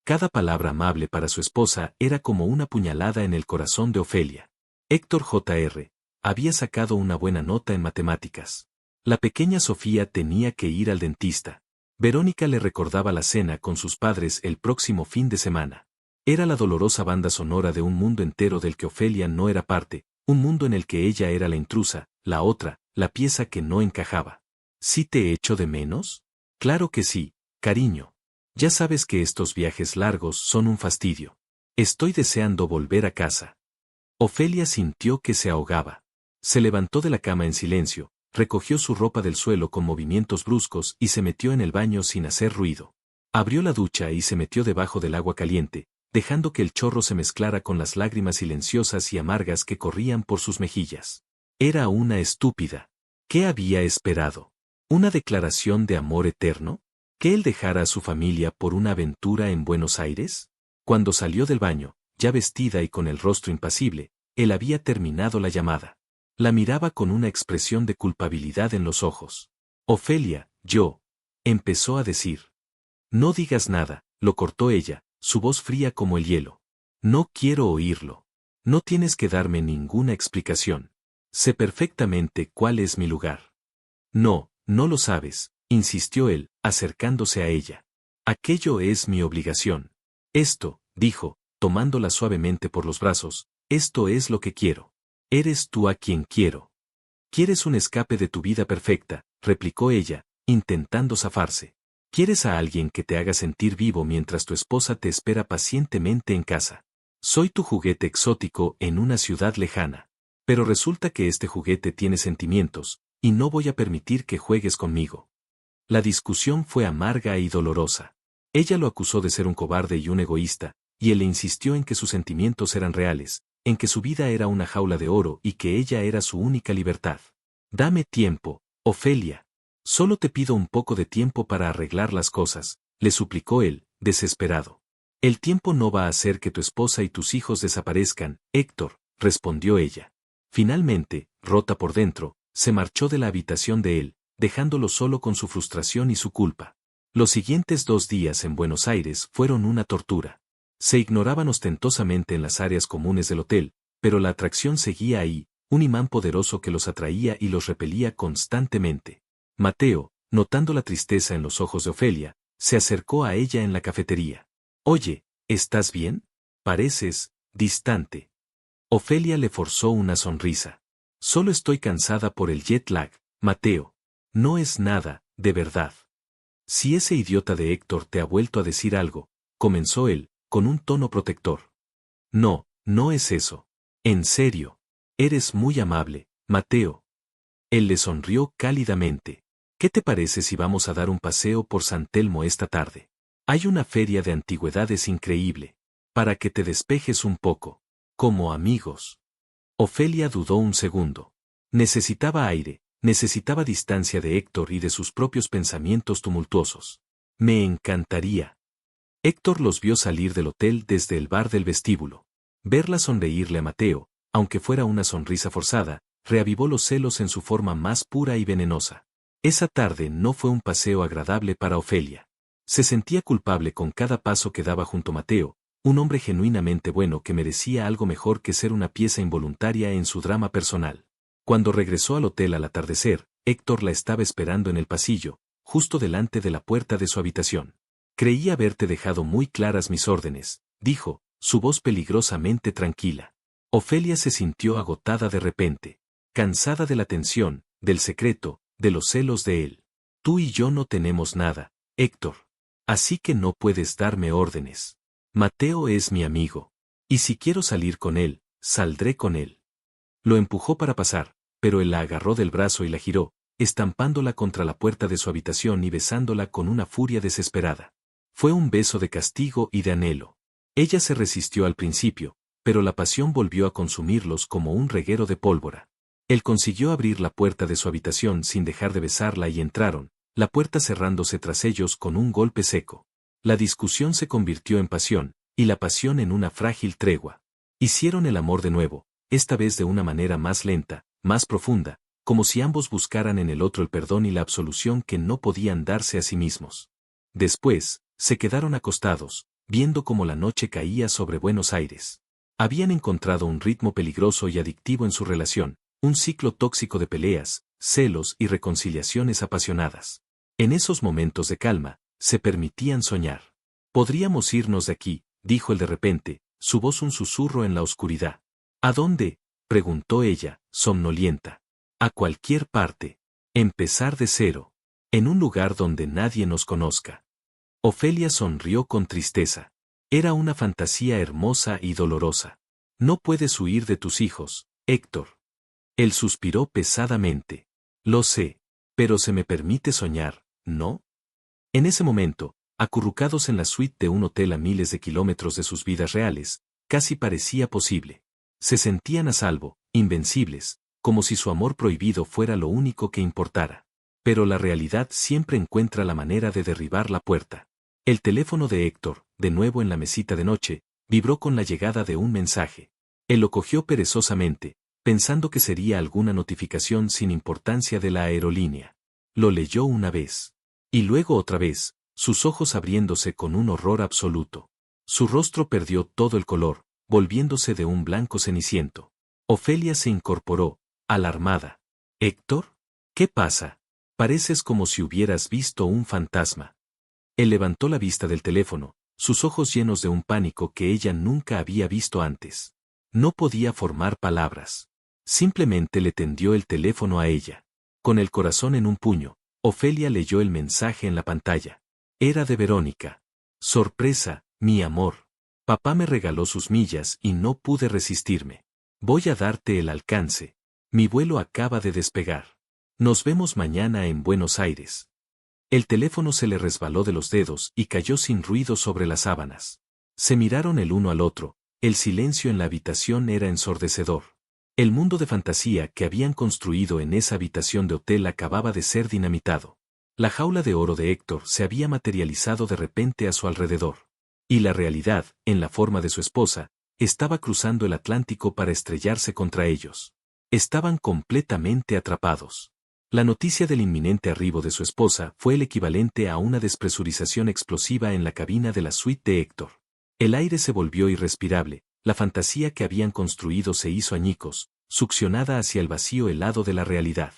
Cada palabra amable para su esposa era como una puñalada en el corazón de Ofelia. Héctor Jr. había sacado una buena nota en matemáticas. La pequeña Sofía tenía que ir al dentista. Verónica le recordaba la cena con sus padres el próximo fin de semana. Era la dolorosa banda sonora de un mundo entero del que Ofelia no era parte, un mundo en el que ella era la intrusa, la otra, la pieza que no encajaba. ¿Sí te echo de menos? Claro que sí, cariño. Ya sabes que estos viajes largos son un fastidio. Estoy deseando volver a casa. Ofelia sintió que se ahogaba. Se levantó de la cama en silencio, recogió su ropa del suelo con movimientos bruscos y se metió en el baño sin hacer ruido. Abrió la ducha y se metió debajo del agua caliente, dejando que el chorro se mezclara con las lágrimas silenciosas y amargas que corrían por sus mejillas. Era una estúpida. ¿Qué había esperado? ¿Una declaración de amor eterno? ¿Que él dejara a su familia por una aventura en Buenos Aires? Cuando salió del baño, ya vestida y con el rostro impasible, él había terminado la llamada. La miraba con una expresión de culpabilidad en los ojos. Ofelia, empezó a decir. No digas nada, lo cortó ella, su voz fría como el hielo. No quiero oírlo. No tienes que darme ninguna explicación. Sé perfectamente cuál es mi lugar. No, no lo sabes, insistió él, acercándose a ella. Aquello es mi obligación. Esto, dijo, tomándola suavemente por los brazos, esto es lo que quiero. Eres tú a quien quiero. Quieres un escape de tu vida perfecta, replicó ella, intentando zafarse. Quieres a alguien que te haga sentir vivo mientras tu esposa te espera pacientemente en casa. Soy tu juguete exótico en una ciudad lejana. Pero resulta que este juguete tiene sentimientos, y no voy a permitir que juegues conmigo. La discusión fue amarga y dolorosa. Ella lo acusó de ser un cobarde y un egoísta, y él le insistió en que sus sentimientos eran reales, en que su vida era una jaula de oro y que ella era su única libertad. Dame tiempo, Ofelia. Solo te pido un poco de tiempo para arreglar las cosas, le suplicó él, desesperado. El tiempo no va a hacer que tu esposa y tus hijos desaparezcan, Héctor, respondió ella. Finalmente, rota por dentro, se marchó de la habitación de él, dejándolo solo con su frustración y su culpa. Los siguientes 2 días en Buenos Aires fueron una tortura. Se ignoraban ostentosamente en las áreas comunes del hotel, pero la atracción seguía ahí, un imán poderoso que los atraía y los repelía constantemente. Mateo, notando la tristeza en los ojos de Ofelia, se acercó a ella en la cafetería. Oye, ¿estás bien? Pareces distante. Ofelia le forzó una sonrisa. Solo estoy cansada por el jet lag, Mateo. No es nada, de verdad. Si ese idiota de Héctor te ha vuelto a decir algo, comenzó él, con un tono protector. No, no es eso. En serio. Eres muy amable, Mateo. Él le sonrió cálidamente. ¿Qué te parece si vamos a dar un paseo por San Telmo esta tarde? Hay una feria de antigüedades increíble. Para que te despejes un poco. Como amigos. Ofelia dudó un segundo. Necesitaba aire, necesitaba distancia de Héctor y de sus propios pensamientos tumultuosos. Me encantaría. Héctor los vio salir del hotel desde el bar del vestíbulo. Verla sonreírle a Mateo, aunque fuera una sonrisa forzada, reavivó los celos en su forma más pura y venenosa. Esa tarde no fue un paseo agradable para Ofelia. Se sentía culpable con cada paso que daba junto a Mateo, un hombre genuinamente bueno que merecía algo mejor que ser una pieza involuntaria en su drama personal. Cuando regresó al hotel al atardecer, Héctor la estaba esperando en el pasillo, justo delante de la puerta de su habitación. Creí haberte dejado muy claras mis órdenes, dijo, su voz peligrosamente tranquila. Ofelia se sintió agotada de repente, cansada de la tensión, del secreto, de los celos de él. Tú y yo no tenemos nada, Héctor. Así que no puedes darme órdenes. Mateo es mi amigo. Y si quiero salir con él, saldré con él. Lo empujó para pasar, pero él la agarró del brazo y la giró, estampándola contra la puerta de su habitación y besándola con una furia desesperada. Fue un beso de castigo y de anhelo. Ella se resistió al principio, pero la pasión volvió a consumirlos como un reguero de pólvora. Él consiguió abrir la puerta de su habitación sin dejar de besarla y entraron, la puerta cerrándose tras ellos con un golpe seco. La discusión se convirtió en pasión, y la pasión en una frágil tregua. Hicieron el amor de nuevo, esta vez de una manera más lenta, más profunda, como si ambos buscaran en el otro el perdón y la absolución que no podían darse a sí mismos. Después, se quedaron acostados, viendo cómo la noche caía sobre Buenos Aires. Habían encontrado un ritmo peligroso y adictivo en su relación, un ciclo tóxico de peleas, celos y reconciliaciones apasionadas. En esos momentos de calma, se permitían soñar. Podríamos irnos de aquí, dijo él de repente, su voz un susurro en la oscuridad. ¿A dónde? Preguntó ella, somnolienta. A cualquier parte. Empezar de cero. En un lugar donde nadie nos conozca. Ofelia sonrió con tristeza. Era una fantasía hermosa y dolorosa. No puedes huir de tus hijos, Héctor. Él suspiró pesadamente. Lo sé, pero se me permite soñar, ¿no? En ese momento, acurrucados en la suite de un hotel a miles de kilómetros de sus vidas reales, casi parecía posible. Se sentían a salvo, invencibles, como si su amor prohibido fuera lo único que importara. Pero la realidad siempre encuentra la manera de derribar la puerta. El teléfono de Héctor, de nuevo en la mesita de noche, vibró con la llegada de un mensaje. Él lo cogió perezosamente, pensando que sería alguna notificación sin importancia de la aerolínea. Lo leyó una vez. Y luego otra vez, sus ojos abriéndose con un horror absoluto. Su rostro perdió todo el color, volviéndose de un blanco ceniciento. Ofelia se incorporó, alarmada. —¿Héctor? ¿Qué pasa? Pareces como si hubieras visto un fantasma. Él levantó la vista del teléfono, sus ojos llenos de un pánico que ella nunca había visto antes. No podía formar palabras. Simplemente le tendió el teléfono a ella. Con el corazón en un puño, Ofelia leyó el mensaje en la pantalla. Era de Verónica. Sorpresa, mi amor. Papá me regaló sus millas y no pude resistirme. Voy a darte el alcance. Mi vuelo acaba de despegar. Nos vemos mañana en Buenos Aires. El teléfono se le resbaló de los dedos y cayó sin ruido sobre las sábanas. Se miraron el uno al otro, el silencio en la habitación era ensordecedor. El mundo de fantasía que habían construido en esa habitación de hotel acababa de ser dinamitado. La jaula de oro de Héctor se había materializado de repente a su alrededor. Y la realidad, en la forma de su esposa, estaba cruzando el Atlántico para estrellarse contra ellos. Estaban completamente atrapados. La noticia del inminente arribo de su esposa fue el equivalente a una despresurización explosiva en la cabina de la suite de Héctor. El aire se volvió irrespirable, la fantasía que habían construido se hizo añicos, succionada hacia el vacío helado de la realidad.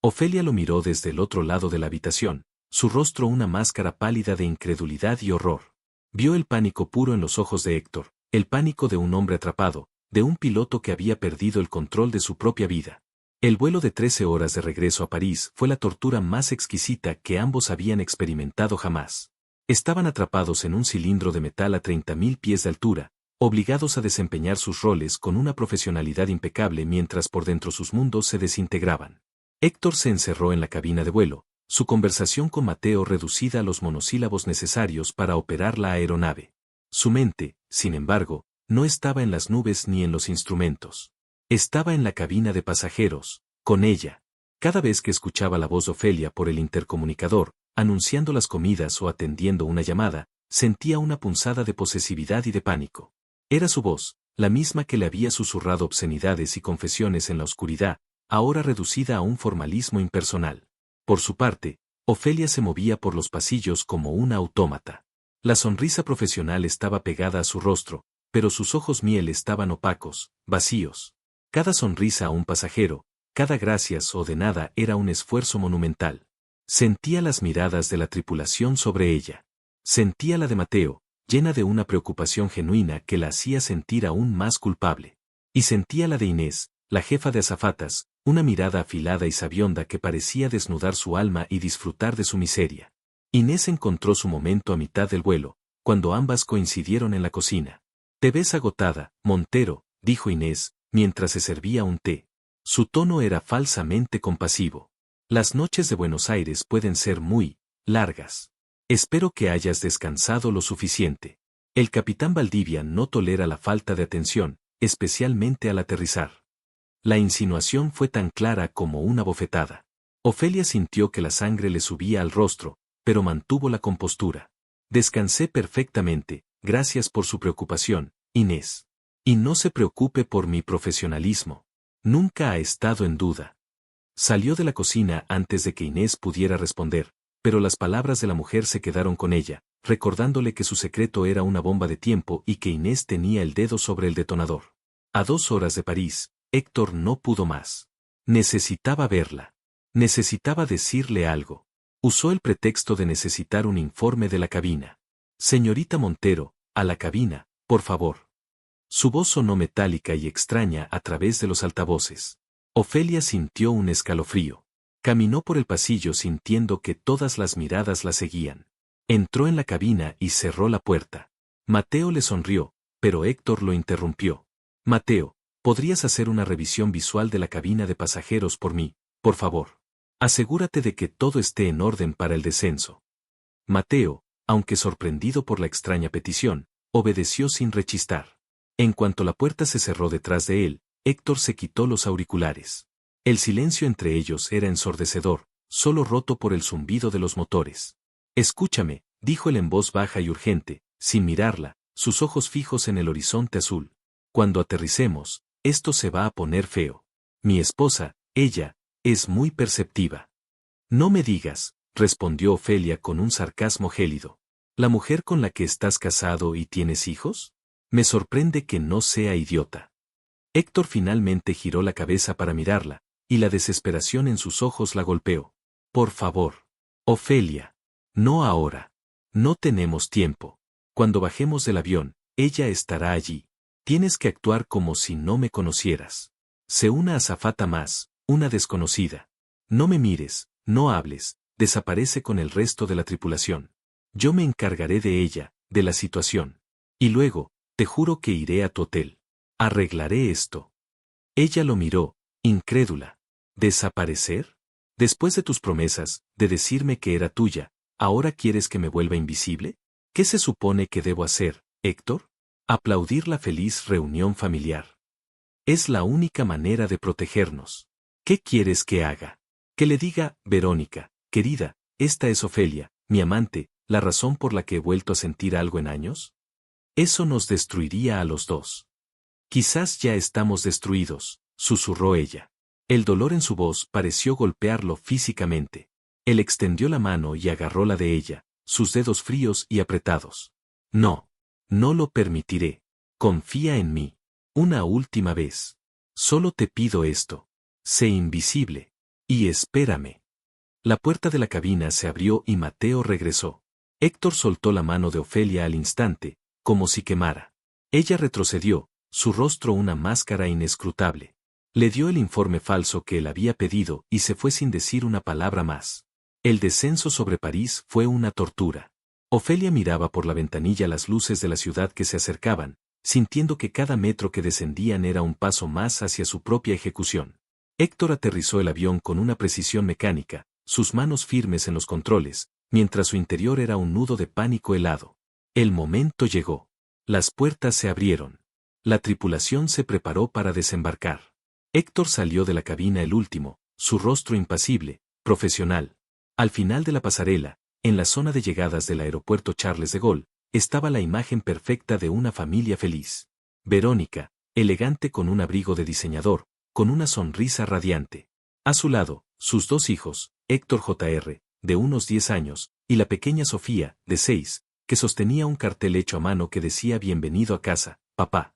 Ofelia lo miró desde el otro lado de la habitación, su rostro una máscara pálida de incredulidad y horror. Vio el pánico puro en los ojos de Héctor, el pánico de un hombre atrapado, de un piloto que había perdido el control de su propia vida. El vuelo de 13 horas de regreso a París fue la tortura más exquisita que ambos habían experimentado jamás. Estaban atrapados en un cilindro de metal a 30.000 pies de altura, obligados a desempeñar sus roles con una profesionalidad impecable mientras por dentro sus mundos se desintegraban. Héctor se encerró en la cabina de vuelo, su conversación con Mateo reducida a los monosílabos necesarios para operar la aeronave. Su mente, sin embargo, no estaba en las nubes ni en los instrumentos. Estaba en la cabina de pasajeros, con ella. Cada vez que escuchaba la voz de Ofelia por el intercomunicador, anunciando las comidas o atendiendo una llamada, sentía una punzada de posesividad y de pánico. Era su voz, la misma que le había susurrado obscenidades y confesiones en la oscuridad, ahora reducida a un formalismo impersonal. Por su parte, Ofelia se movía por los pasillos como una autómata. La sonrisa profesional estaba pegada a su rostro, pero sus ojos miel estaban opacos, vacíos. Cada sonrisa a un pasajero, cada gracias o de nada era un esfuerzo monumental. Sentía las miradas de la tripulación sobre ella. Sentía la de Mateo, llena de una preocupación genuina que la hacía sentir aún más culpable. Y sentía la de Inés, la jefa de azafatas, una mirada afilada y sabionda que parecía desnudar su alma y disfrutar de su miseria. Inés encontró su momento a mitad del vuelo, cuando ambas coincidieron en la cocina. «Te ves agotada, Montero», dijo Inés, mientras se servía un té. Su tono era falsamente compasivo. «Las noches de Buenos Aires pueden ser muy largas. Espero que hayas descansado lo suficiente. El capitán Valdivia no tolera la falta de atención, especialmente al aterrizar». La insinuación fue tan clara como una bofetada. Ofelia sintió que la sangre le subía al rostro, pero mantuvo la compostura. «Descansé perfectamente, gracias por su preocupación, Inés. Y no se preocupe por mi profesionalismo. Nunca ha estado en duda». Salió de la cocina antes de que Inés pudiera responder, pero las palabras de la mujer se quedaron con ella, recordándole que su secreto era una bomba de tiempo y que Inés tenía el dedo sobre el detonador. A 2 horas de París, Héctor no pudo más. Necesitaba verla. Necesitaba decirle algo. Usó el pretexto de necesitar un informe de la cabina. «Señorita Montero, a la cabina, por favor». Su voz sonó metálica y extraña a través de los altavoces. Ofelia sintió un escalofrío. Caminó por el pasillo sintiendo que todas las miradas la seguían. Entró en la cabina y cerró la puerta. Mateo le sonrió, pero Héctor lo interrumpió. «Mateo, ¿podrías hacer una revisión visual de la cabina de pasajeros por mí, por favor? Asegúrate de que todo esté en orden para el descenso». Mateo, aunque sorprendido por la extraña petición, obedeció sin rechistar. En cuanto la puerta se cerró detrás de él, Héctor se quitó los auriculares. El silencio entre ellos era ensordecedor, solo roto por el zumbido de los motores. «Escúchame», dijo él en voz baja y urgente, sin mirarla, sus ojos fijos en el horizonte azul. «Cuando aterricemos, esto se va a poner feo. Mi esposa, ella, es muy perceptiva». «No me digas», respondió Ofelia con un sarcasmo gélido. «¿La mujer con la que estás casado y tienes hijos? Me sorprende que no sea idiota. Héctor finalmente giró la cabeza para mirarla, y la desesperación en sus ojos la golpeó. Por favor. Ofelia. No ahora. No tenemos tiempo. Cuando bajemos del avión, ella estará allí. Tienes que actuar como si no me conocieras. Sé una azafata más, una desconocida. No me mires, no hables, desaparece con el resto de la tripulación. Yo me encargaré de ella, de la situación. Y luego, te juro que iré a tu hotel. Arreglaré esto. Ella lo miró, incrédula. ¿Desaparecer? Después de tus promesas, de decirme que era tuya, ¿ahora quieres que me vuelva invisible? ¿Qué se supone que debo hacer, Héctor? Aplaudir la feliz reunión familiar. Es la única manera de protegernos. ¿Qué quieres que haga? Que le diga, Verónica, querida, esta es Ofelia, mi amante, la razón por la que he vuelto a sentir algo en años. Eso nos destruiría a los dos. Quizás ya estamos destruidos, susurró ella. El dolor en su voz pareció golpearlo físicamente. Él extendió la mano y agarró la de ella, sus dedos fríos y apretados. No. No lo permitiré. Confía en mí. Una última vez. Solo te pido esto. Sé invisible. Y espérame. La puerta de la cabina se abrió y Mateo regresó. Héctor soltó la mano de Ofelia al instante, como si quemara. Ella retrocedió, su rostro una máscara inescrutable. Le dio el informe falso que él había pedido y se fue sin decir una palabra más. El descenso sobre París fue una tortura. Ofelia miraba por la ventanilla las luces de la ciudad que se acercaban, sintiendo que cada metro que descendían era un paso más hacia su propia ejecución. Héctor aterrizó el avión con una precisión mecánica, sus manos firmes en los controles, mientras su interior era un nudo de pánico helado. El momento llegó. Las puertas se abrieron. La tripulación se preparó para desembarcar. Héctor salió de la cabina el último, su rostro impasible, profesional. Al final de la pasarela, en la zona de llegadas del aeropuerto Charles de Gaulle, estaba la imagen perfecta de una familia feliz. Verónica, elegante con un abrigo de diseñador, con una sonrisa radiante. A su lado, sus dos hijos, Héctor Jr., de unos 10 años, y la pequeña Sofía, de 6, que sostenía un cartel hecho a mano que decía «Bienvenido a casa, papá».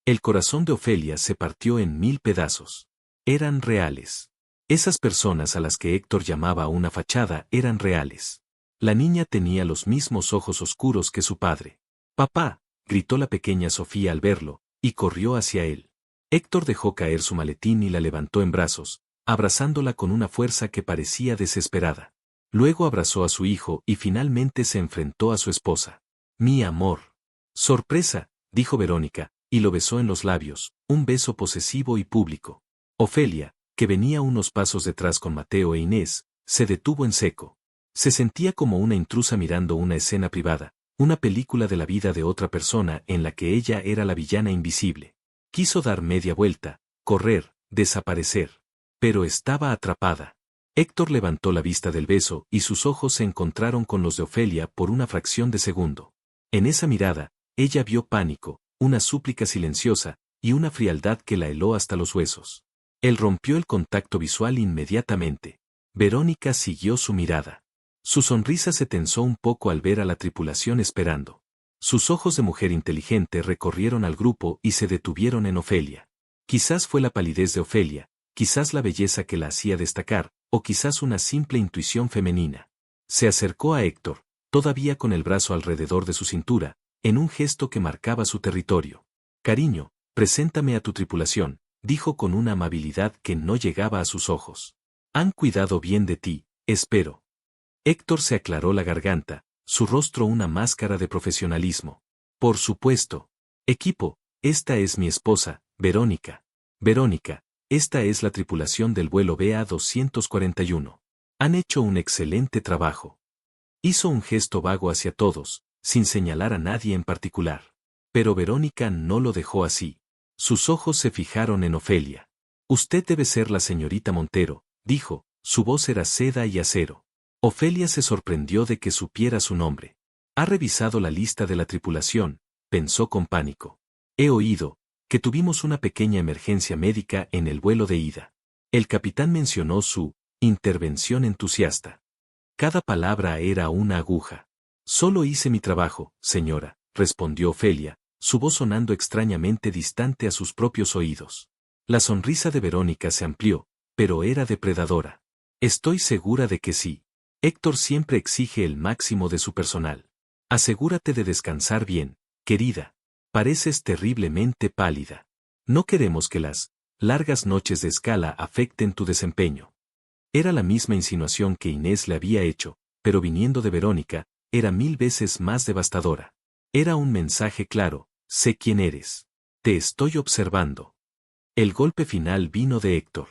El corazón de Ofelia se partió en 1000 pedazos. Eran reales. Esas personas a las que Héctor llamaba una fachada eran reales. La niña tenía los mismos ojos oscuros que su padre. «Papá», gritó la pequeña Sofía al verlo, y corrió hacia él. Héctor dejó caer su maletín y la levantó en brazos, abrazándola con una fuerza que parecía desesperada. Luego abrazó a su hijo y finalmente se enfrentó a su esposa. «Mi amor». «Sorpresa», dijo Verónica, y lo besó en los labios, un beso posesivo y público. Ofelia, que venía unos pasos detrás con Mateo e Inés, se detuvo en seco. Se sentía como una intrusa mirando una escena privada, una película de la vida de otra persona en la que ella era la villana invisible. Quiso dar media vuelta, correr, desaparecer. Pero estaba atrapada. Héctor levantó la vista del beso y sus ojos se encontraron con los de Ofelia por una fracción de segundo. En esa mirada, ella vio pánico, una súplica silenciosa, y una frialdad que la heló hasta los huesos. Él rompió el contacto visual inmediatamente. Verónica siguió su mirada. Su sonrisa se tensó un poco al ver a la tripulación esperando. Sus ojos de mujer inteligente recorrieron al grupo y se detuvieron en Ofelia. Quizás fue la palidez de Ofelia, quizás la belleza que la hacía destacar, o quizás una simple intuición femenina. Se acercó a Héctor, todavía con el brazo alrededor de su cintura, en un gesto que marcaba su territorio. «Cariño, preséntame a tu tripulación», dijo con una amabilidad que no llegaba a sus ojos. «Han cuidado bien de ti, espero». Héctor se aclaró la garganta, su rostro una máscara de profesionalismo. «Por supuesto. Equipo, esta es mi esposa, Verónica. Verónica, esta es la tripulación del vuelo BA-241. Han hecho un excelente trabajo». Hizo un gesto vago hacia todos, sin señalar a nadie en particular. Pero Verónica no lo dejó así. Sus ojos se fijaron en Ofelia. «Usted debe ser la señorita Montero», dijo, su voz era seda y acero. Ofelia se sorprendió de que supiera su nombre. «Ha revisado la lista de la tripulación», pensó con pánico. «He oído que tuvimos una pequeña emergencia médica en el vuelo de ida». El capitán mencionó su intervención entusiasta. Cada palabra era una aguja. «Solo hice mi trabajo, señora», respondió Ofelia, su voz sonando extrañamente distante a sus propios oídos. La sonrisa de Verónica se amplió, pero era depredadora. Estoy segura de que sí. Héctor siempre exige el máximo de su personal. Asegúrate de descansar bien, querida. Pareces terriblemente pálida. No queremos que las largas noches de escala afecten tu desempeño. Era la misma insinuación que Inés le había hecho, pero viniendo de Verónica, era 1000 veces más devastadora. Era un mensaje claro: sé quién eres. Te estoy observando. El golpe final vino de Héctor.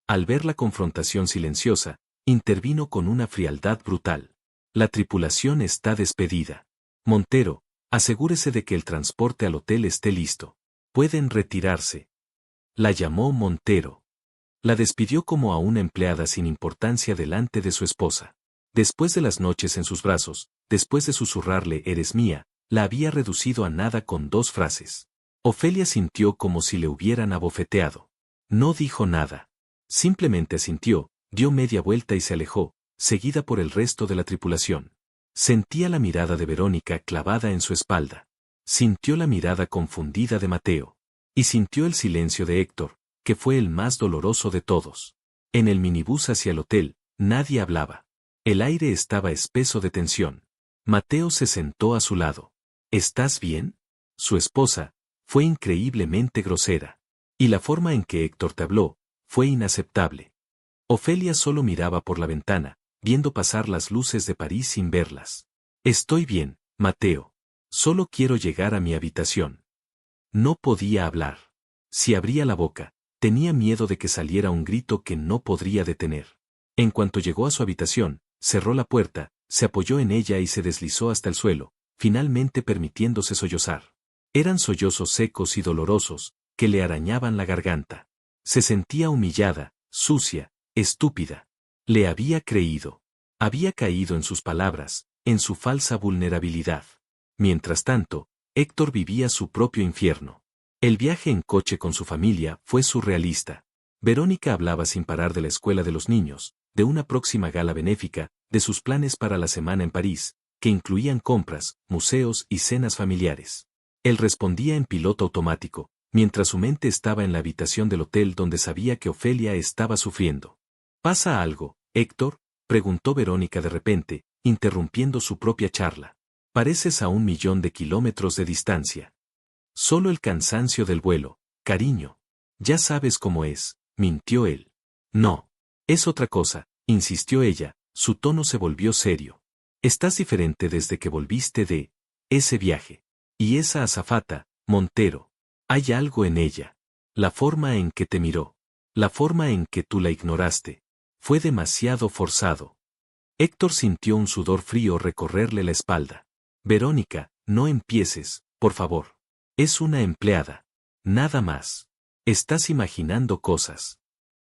Al ver la confrontación silenciosa, intervino con una frialdad brutal. La tripulación está despedida. Montero, asegúrese de que el transporte al hotel esté listo. Pueden retirarse. La llamó Montero. La despidió como a una empleada sin importancia delante de su esposa. Después de las noches en sus brazos, después de susurrarle «eres mía», la había reducido a nada con 2 frases. Ofelia sintió como si le hubieran abofeteado. No dijo nada. Simplemente asintió, dio media vuelta y se alejó, seguida por el resto de la tripulación. Sentía la mirada de Verónica clavada en su espalda. Sintió la mirada confundida de Mateo. Y sintió el silencio de Héctor, que fue el más doloroso de todos. En el minibús hacia el hotel, nadie hablaba. El aire estaba espeso de tensión. Mateo se sentó a su lado. ¿Estás bien? Su esposa fue increíblemente grosera. Y la forma en que Héctor te habló fue inaceptable. Ofelia solo miraba por la ventana, viendo pasar las luces de París sin verlas. Estoy bien, Mateo. Solo quiero llegar a mi habitación. No podía hablar. Si abría la boca, tenía miedo de que saliera un grito que no podría detener. En cuanto llegó a su habitación, cerró la puerta, se apoyó en ella y se deslizó hasta el suelo, finalmente permitiéndose sollozar. Eran sollozos secos y dolorosos, que le arañaban la garganta. Se sentía humillada, sucia, estúpida. Le había creído. Había caído en sus palabras, en su falsa vulnerabilidad. Mientras tanto, Héctor vivía su propio infierno. El viaje en coche con su familia fue surrealista. Verónica hablaba sin parar de la escuela de los niños, de una próxima gala benéfica, de sus planes para la semana en París, que incluían compras, museos y cenas familiares. Él respondía en piloto automático, mientras su mente estaba en la habitación del hotel donde sabía que Ofelia estaba sufriendo. ¿Pasa algo, Héctor?, preguntó Verónica de repente, interrumpiendo su propia charla. Pareces a 1.000.000 de kilómetros de distancia. Solo el cansancio del vuelo, cariño. Ya sabes cómo es, mintió él. No. Es otra cosa, insistió ella, su tono se volvió serio. Estás diferente desde que volviste de ese viaje. Y esa azafata, Montero. Hay algo en ella. La forma en que te miró. La forma en que tú la ignoraste. Fue demasiado forzado. Héctor sintió un sudor frío recorrerle la espalda. Verónica, no empieces, por favor. Es una empleada. Nada más. Estás imaginando cosas.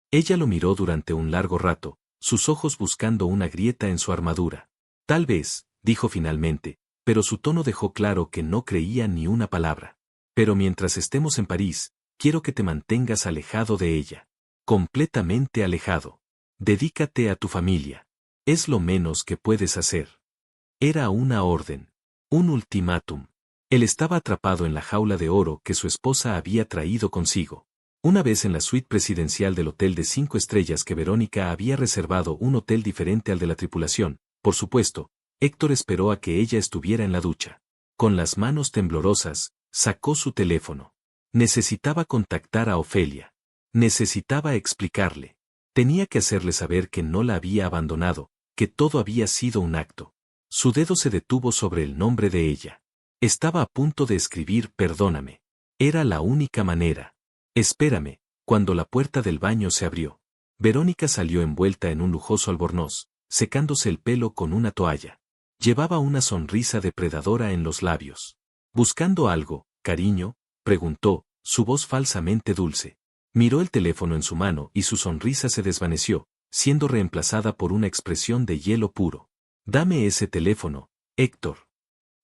Ella lo miró durante un largo rato, sus ojos buscando una grieta en su armadura. Tal vez, dijo finalmente, pero su tono dejó claro que no creía ni una palabra. Pero mientras estemos en París, quiero que te mantengas alejado de ella. Completamente alejado. Dedícate a tu familia. Es lo menos que puedes hacer. Era una orden. Un ultimátum. Él estaba atrapado en la jaula de oro que su esposa había traído consigo. Una vez en la suite presidencial del hotel de 5 estrellas que Verónica había reservado un hotel diferente al de la tripulación, por supuesto, Héctor esperó a que ella estuviera en la ducha. Con las manos temblorosas, sacó su teléfono. Necesitaba contactar a Ofelia. Necesitaba explicarle. Tenía que hacerle saber que no la había abandonado, que todo había sido un acto. Su dedo se detuvo sobre el nombre de ella. Estaba a punto de escribir «perdóname». Era la única manera. «Espérame», cuando la puerta del baño se abrió. Verónica salió envuelta en un lujoso albornoz, secándose el pelo con una toalla. Llevaba una sonrisa depredadora en los labios. «¿Buscando algo, cariño?», preguntó, su voz falsamente dulce. Miró el teléfono en su mano y su sonrisa se desvaneció, siendo reemplazada por una expresión de hielo puro. «Dame ese teléfono, Héctor».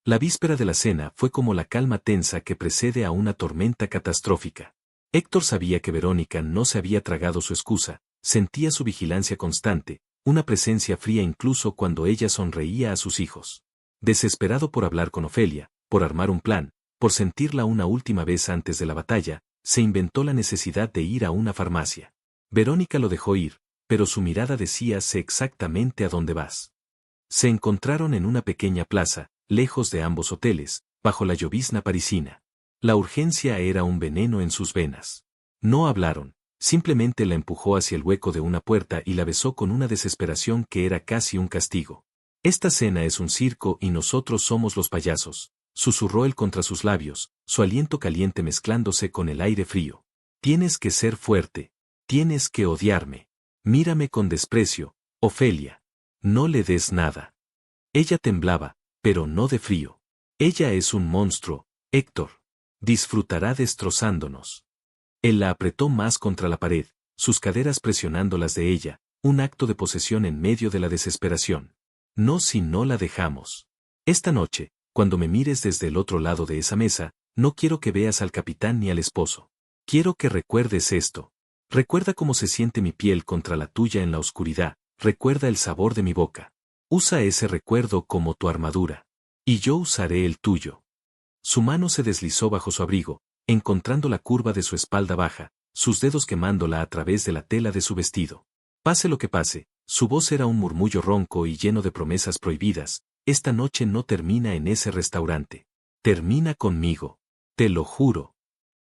La víspera de la cena fue como la calma tensa que precede a una tormenta catastrófica. Héctor sabía que Verónica no se había tragado su excusa, sentía su vigilancia constante, una presencia fría incluso cuando ella sonreía a sus hijos. Desesperado por hablar con Ofelia, por armar un plan, por sentirla una última vez antes de la batalla, se inventó la necesidad de ir a una farmacia. Verónica lo dejó ir, pero su mirada decía: sé exactamente a dónde vas. Se encontraron en una pequeña plaza, lejos de ambos hoteles, bajo la llovizna parisina. La urgencia era un veneno en sus venas. No hablaron, simplemente la empujó hacia el hueco de una puerta y la besó con una desesperación que era casi un castigo. Esta cena es un circo y nosotros somos los payasos, susurró él contra sus labios, su aliento caliente mezclándose con el aire frío. Tienes que ser fuerte. Tienes que odiarme. Mírame con desprecio, Ofelia. No le des nada. Ella temblaba, pero no de frío. Ella es un monstruo, Héctor. Disfrutará destrozándonos. Él la apretó más contra la pared, sus caderas presionando las de ella, un acto de posesión en medio de la desesperación. No si no la dejamos. Esta noche, cuando me mires desde el otro lado de esa mesa, no quiero que veas al capitán ni al esposo. Quiero que recuerdes esto. Recuerda cómo se siente mi piel contra la tuya en la oscuridad, recuerda el sabor de mi boca. Usa ese recuerdo como tu armadura. Y yo usaré el tuyo. Su mano se deslizó bajo su abrigo, encontrando la curva de su espalda baja, sus dedos quemándola a través de la tela de su vestido. Pase lo que pase, su voz era un murmullo ronco y lleno de promesas prohibidas. Esta noche no termina en ese restaurante. Termina conmigo. Te lo juro.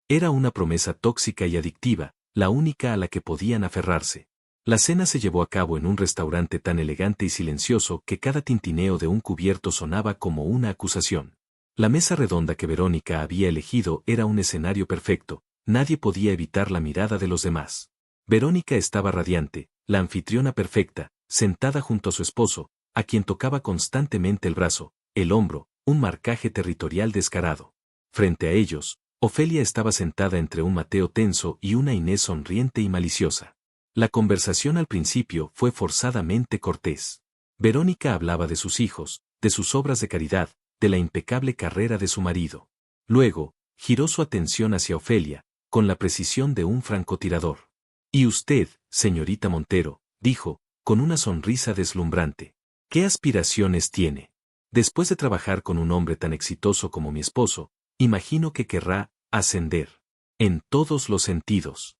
Era una promesa tóxica y adictiva, la única a la que podían aferrarse. La cena se llevó a cabo en un restaurante tan elegante y silencioso que cada tintineo de un cubierto sonaba como una acusación. La mesa redonda que Verónica había elegido era un escenario perfecto, nadie podía evitar la mirada de los demás. Verónica estaba radiante, la anfitriona perfecta, sentada junto a su esposo, a quien tocaba constantemente el brazo, el hombro, un marcaje territorial descarado. Frente a ellos, Ofelia estaba sentada entre un Mateo tenso y una Inés sonriente y maliciosa. La conversación al principio fue forzadamente cortés. Verónica hablaba de sus hijos, de sus obras de caridad, de la impecable carrera de su marido. Luego, giró su atención hacia Ofelia, con la precisión de un francotirador. Y usted, señorita Montero, dijo, con una sonrisa deslumbrante. ¿Qué aspiraciones tiene? Después de trabajar con un hombre tan exitoso como mi esposo, imagino que querrá ascender. En todos los sentidos.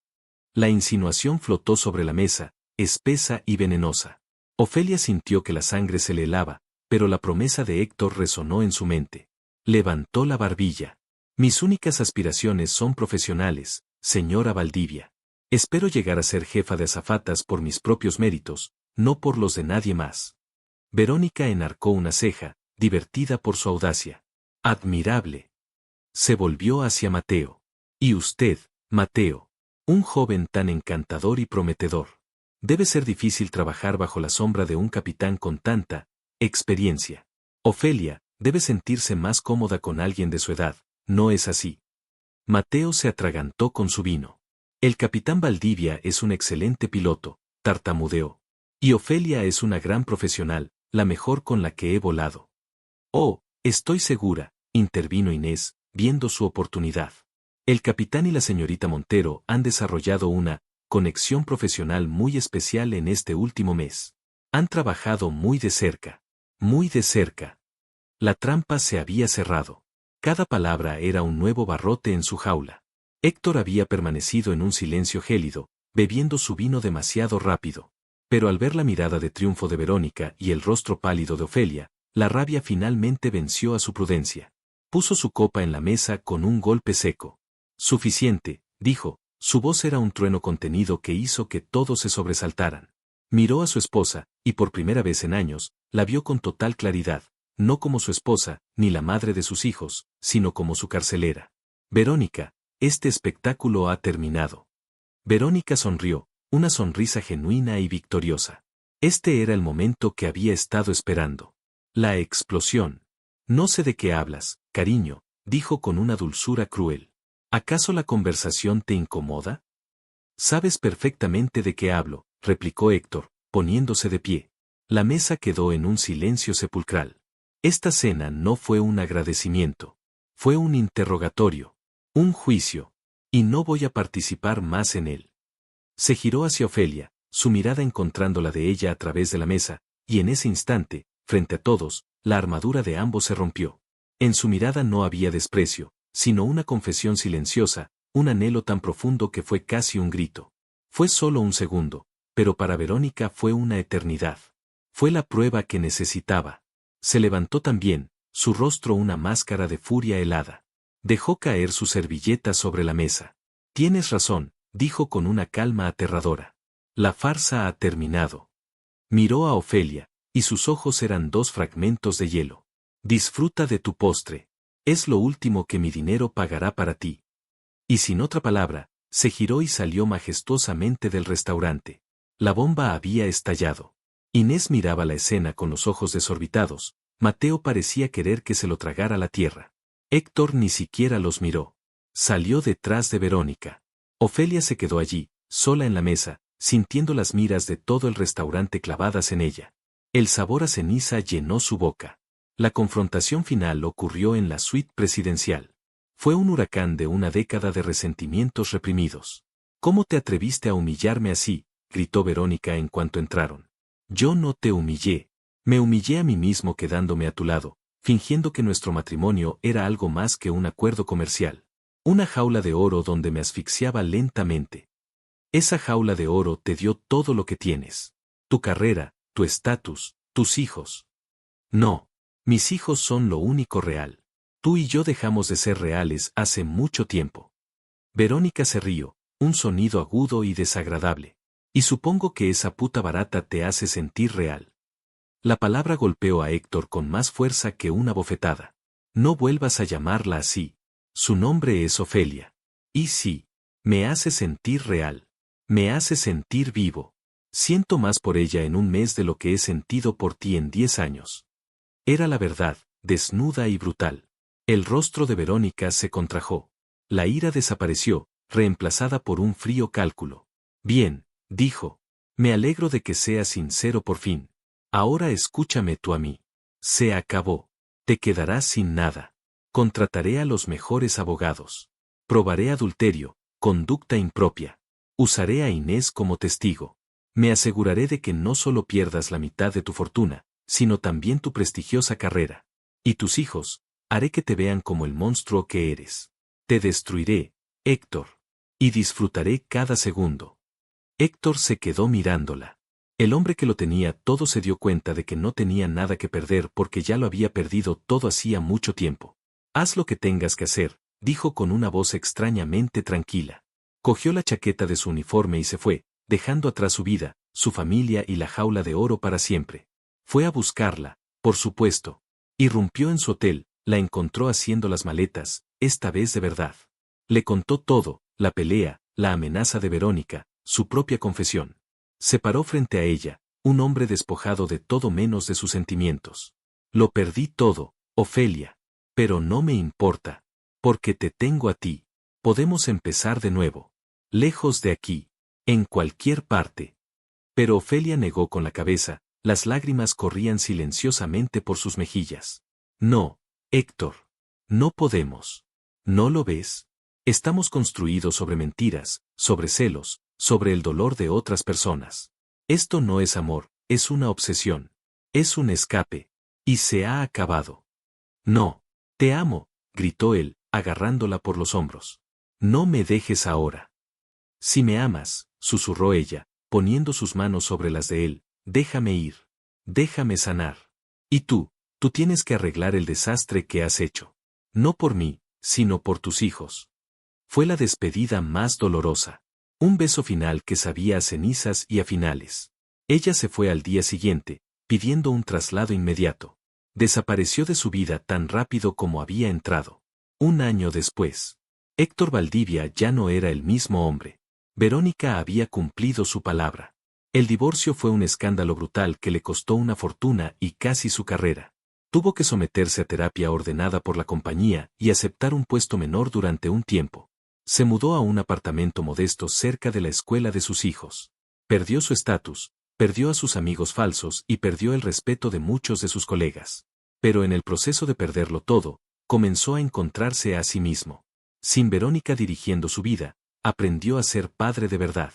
La insinuación flotó sobre la mesa, espesa y venenosa. Ofelia sintió que la sangre se le helaba, pero la promesa de Héctor resonó en su mente. Levantó la barbilla. Mis únicas aspiraciones son profesionales, señora Valdivia. Espero llegar a ser jefa de azafatas por mis propios méritos, no por los de nadie más. Verónica enarcó una ceja, divertida por su audacia. Admirable. Se volvió hacia Mateo. Y usted, Mateo. Un joven tan encantador y prometedor. Debe ser difícil trabajar bajo la sombra de un capitán con tanta experiencia. Ofelia, debe sentirse más cómoda con alguien de su edad, ¿no es así? Mateo se atragantó con su vino. El capitán Valdivia es un excelente piloto, tartamudeó. Y Ofelia es una gran profesional, la mejor con la que he volado. Oh, estoy segura, intervino Inés, viendo su oportunidad. El capitán y la señorita Montero han desarrollado una conexión profesional muy especial en este último mes. Han trabajado muy de cerca. Muy de cerca. La trampa se había cerrado. Cada palabra era un nuevo barrote en su jaula. Héctor había permanecido en un silencio gélido, bebiendo su vino demasiado rápido. Pero al ver la mirada de triunfo de Verónica y el rostro pálido de Ofelia, la rabia finalmente venció a su prudencia. Puso su copa en la mesa con un golpe seco. Suficiente, dijo, su voz era un trueno contenido que hizo que todos se sobresaltaran. Miró a su esposa, y por primera vez en años, la vio con total claridad, no como su esposa, ni la madre de sus hijos, sino como su carcelera. Verónica, este espectáculo ha terminado. Verónica sonrió, una sonrisa genuina y victoriosa. Este era el momento que había estado esperando. La explosión. No sé de qué hablas, cariño, dijo con una dulzura cruel. ¿Acaso la conversación te incomoda? Sabes perfectamente de qué hablo, replicó Héctor, poniéndose de pie. La mesa quedó en un silencio sepulcral. Esta cena no fue un agradecimiento. Fue un interrogatorio. Un juicio. Y no voy a participar más en él. Se giró hacia Ofelia, su mirada encontrando la de ella a través de la mesa, y en ese instante, frente a todos, la armadura de ambos se rompió. En su mirada no había desprecio, sino una confesión silenciosa, un anhelo tan profundo que fue casi un grito. Fue solo un segundo, pero para Verónica fue una eternidad. Fue la prueba que necesitaba. Se levantó también, su rostro una máscara de furia helada. Dejó caer su servilleta sobre la mesa. Tienes razón, dijo con una calma aterradora. La farsa ha terminado. Miró a Ofelia, y sus ojos eran dos fragmentos de hielo. Disfruta de tu postre. Es lo último que mi dinero pagará para ti. Y sin otra palabra, se giró y salió majestuosamente del restaurante. La bomba había estallado. Inés miraba la escena con los ojos desorbitados. Mateo parecía querer que se lo tragara la tierra. Héctor ni siquiera los miró. Salió detrás de Verónica. Ofelia se quedó allí, sola en la mesa, sintiendo las miras de todo el restaurante clavadas en ella. El sabor a ceniza llenó su boca. La confrontación final ocurrió en la suite presidencial. Fue un huracán de una década de resentimientos reprimidos. ¿Cómo te atreviste a humillarme así?, gritó Verónica en cuanto entraron. Yo no te humillé. Me humillé a mí mismo quedándome a tu lado, fingiendo que nuestro matrimonio era algo más que un acuerdo comercial. Una jaula de oro donde me asfixiaba lentamente. Esa jaula de oro te dio todo lo que tienes. Tu carrera, tu estatus, tus hijos. No. Mis hijos son lo único real. Tú y yo dejamos de ser reales hace mucho tiempo. Verónica se rió, un sonido agudo y desagradable. Y supongo que esa puta barata te hace sentir real. La palabra golpeó a Héctor con más fuerza que una bofetada. No vuelvas a llamarla así. Su nombre es Ofelia. Y sí, me hace sentir real. Me hace sentir vivo. Siento más por ella en un mes de lo que he sentido por ti en 10 años. Era la verdad, desnuda y brutal. El rostro de Verónica se contrajo. La ira desapareció, reemplazada por un frío cálculo. Bien, dijo. Me alegro de que seas sincero por fin. Ahora escúchame tú a mí. Se acabó. Te quedarás sin nada. Contrataré a los mejores abogados. Probaré adulterio, conducta impropia. Usaré a Inés como testigo. Me aseguraré de que no solo pierdas la mitad de tu fortuna, sino también tu prestigiosa carrera. Y tus hijos, haré que te vean como el monstruo que eres. Te destruiré, Héctor. Y disfrutaré cada segundo. Héctor se quedó mirándola. El hombre que lo tenía todo se dio cuenta de que no tenía nada que perder porque ya lo había perdido todo hacía mucho tiempo. Haz lo que tengas que hacer, dijo con una voz extrañamente tranquila. Cogió la chaqueta de su uniforme y se fue, dejando atrás su vida, su familia y la jaula de oro para siempre. Fue a buscarla, por supuesto. Irrumpió en su hotel, la encontró haciendo las maletas, esta vez de verdad. Le contó todo, la pelea, la amenaza de Verónica, su propia confesión. Se paró frente a ella, un hombre despojado de todo menos de sus sentimientos. Lo perdí todo, Ofelia. Pero no me importa. Porque te tengo a ti. Podemos empezar de nuevo. Lejos de aquí. En cualquier parte. Pero Ofelia negó con la cabeza, las lágrimas corrían silenciosamente por sus mejillas. No, Héctor. No podemos. ¿No lo ves? Estamos construidos sobre mentiras, sobre celos, sobre el dolor de otras personas. Esto no es amor, es una obsesión. Es un escape. Y se ha acabado. No. Te amo, gritó él, agarrándola por los hombros. No me dejes ahora. Si me amas, susurró ella, poniendo sus manos sobre las de él, déjame ir. Déjame sanar. Y tú tienes que arreglar el desastre que has hecho. No por mí, sino por tus hijos. Fue la despedida más dolorosa. Un beso final que sabía a cenizas y a finales. Ella se fue al día siguiente, pidiendo un traslado inmediato. Desapareció de su vida tan rápido como había entrado. Un año después. Héctor Valdivia ya no era el mismo hombre. Verónica había cumplido su palabra. El divorcio fue un escándalo brutal que le costó una fortuna y casi su carrera. Tuvo que someterse a terapia ordenada por la compañía y aceptar un puesto menor durante un tiempo. Se mudó a un apartamento modesto cerca de la escuela de sus hijos. Perdió su estatus, perdió a sus amigos falsos y perdió el respeto de muchos de sus colegas. Pero en el proceso de perderlo todo, comenzó a encontrarse a sí mismo. Sin Verónica dirigiendo su vida, aprendió a ser padre de verdad.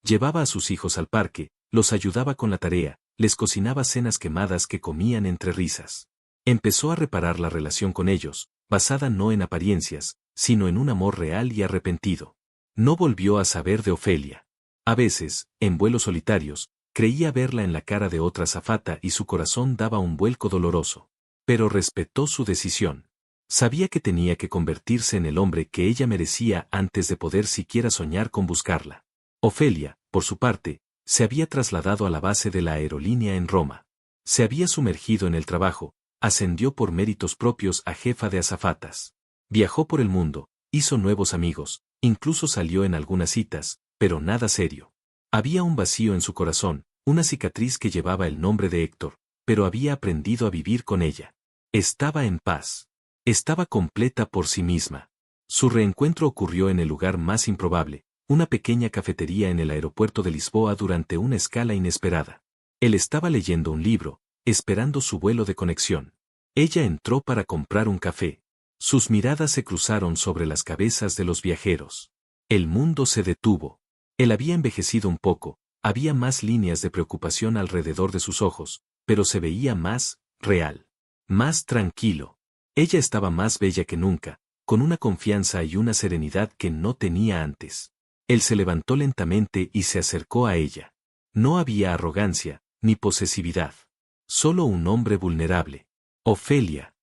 Llevaba a sus hijos al parque, los ayudaba con la tarea, les cocinaba cenas quemadas que comían entre risas. Empezó a reparar la relación con ellos, basada no en apariencias, sino en un amor real y arrepentido. No volvió a saber de Ofelia. A veces, en vuelos solitarios, creía verla en la cara de otra azafata y su corazón daba un vuelco doloroso. Pero respetó su decisión. Sabía que tenía que convertirse en el hombre que ella merecía antes de poder siquiera soñar con buscarla. Ofelia, por su parte, se había trasladado a la base de la aerolínea en Roma. Se había sumergido en el trabajo, ascendió por méritos propios a jefa de azafatas. Viajó por el mundo, hizo nuevos amigos, incluso salió en algunas citas, pero nada serio. Había un vacío en su corazón, una cicatriz que llevaba el nombre de Héctor, pero había aprendido a vivir con ella. Estaba en paz. Estaba completa por sí misma. Su reencuentro ocurrió en el lugar más improbable, una pequeña cafetería en el aeropuerto de Lisboa durante una escala inesperada. Él estaba leyendo un libro, esperando su vuelo de conexión. Ella entró para comprar un café. Sus miradas se cruzaron sobre las cabezas de los viajeros. El mundo se detuvo. Él había envejecido un poco, había más líneas de preocupación alrededor de sus ojos, pero se veía más real, más tranquilo. Ella estaba más bella que nunca, con una confianza y una serenidad que no tenía antes. Él se levantó lentamente y se acercó a ella. No había arrogancia, ni posesividad. Solo un hombre vulnerable. Ofelia.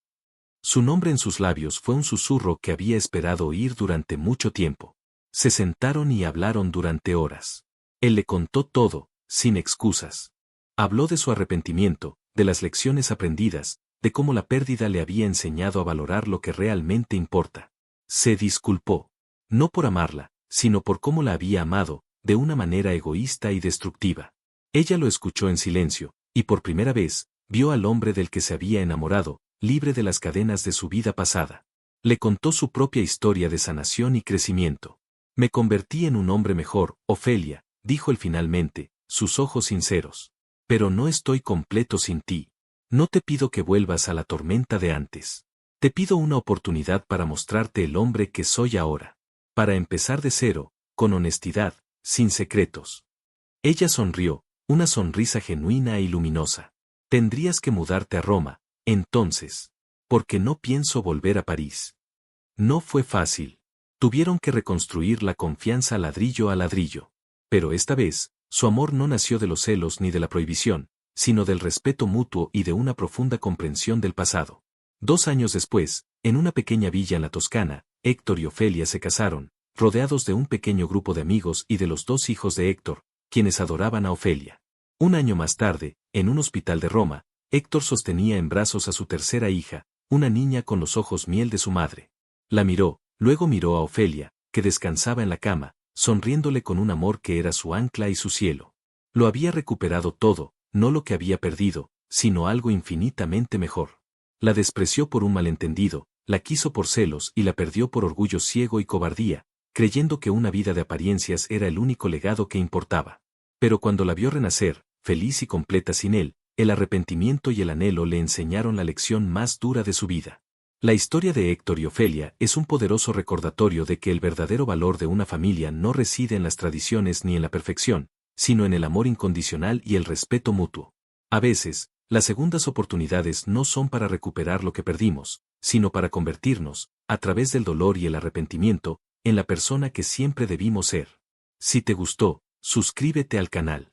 Su nombre en sus labios fue un susurro que había esperado oír durante mucho tiempo. Se sentaron y hablaron durante horas. Él le contó todo, sin excusas. Habló de su arrepentimiento, de las lecciones aprendidas, de cómo la pérdida le había enseñado a valorar lo que realmente importa. Se disculpó. No por amarla, sino por cómo la había amado, de una manera egoísta y destructiva. Ella lo escuchó en silencio, y por primera vez, vio al hombre del que se había enamorado, libre de las cadenas de su vida pasada. Le contó su propia historia de sanación y crecimiento. Me convertí en un hombre mejor, Ofelia, dijo él finalmente, sus ojos sinceros. Pero no estoy completo sin ti. No te pido que vuelvas a la tormenta de antes. Te pido una oportunidad para mostrarte el hombre que soy ahora. Para empezar de cero, con honestidad, sin secretos. Ella sonrió, una sonrisa genuina y luminosa. Tendrías que mudarte a Roma, entonces. Porque no pienso volver a París. No fue fácil. Tuvieron que reconstruir la confianza ladrillo a ladrillo. Pero esta vez, su amor no nació de los celos ni de la prohibición, sino del respeto mutuo y de una profunda comprensión del pasado. 2 años después, en una pequeña villa en la Toscana, Héctor y Ofelia se casaron, rodeados de un pequeño grupo de amigos y de los 2 hijos de Héctor, quienes adoraban a Ofelia. 1 año más tarde, en un hospital de Roma, Héctor sostenía en brazos a su tercera hija, una niña con los ojos miel de su madre. La miró, luego miró a Ofelia, que descansaba en la cama, sonriéndole con un amor que era su ancla y su cielo. Lo había recuperado todo, no lo que había perdido, sino algo infinitamente mejor. La despreció por un malentendido, la quiso por celos y la perdió por orgullo ciego y cobardía, creyendo que una vida de apariencias era el único legado que importaba. Pero cuando la vio renacer, feliz y completa sin él, el arrepentimiento y el anhelo le enseñaron la lección más dura de su vida. La historia de Héctor y Ofelia es un poderoso recordatorio de que el verdadero valor de una familia no reside en las tradiciones ni en la perfección, sino en el amor incondicional y el respeto mutuo. A veces, las segundas oportunidades no son para recuperar lo que perdimos, sino para convertirnos, a través del dolor y el arrepentimiento, en la persona que siempre debimos ser. Si te gustó, suscríbete al canal.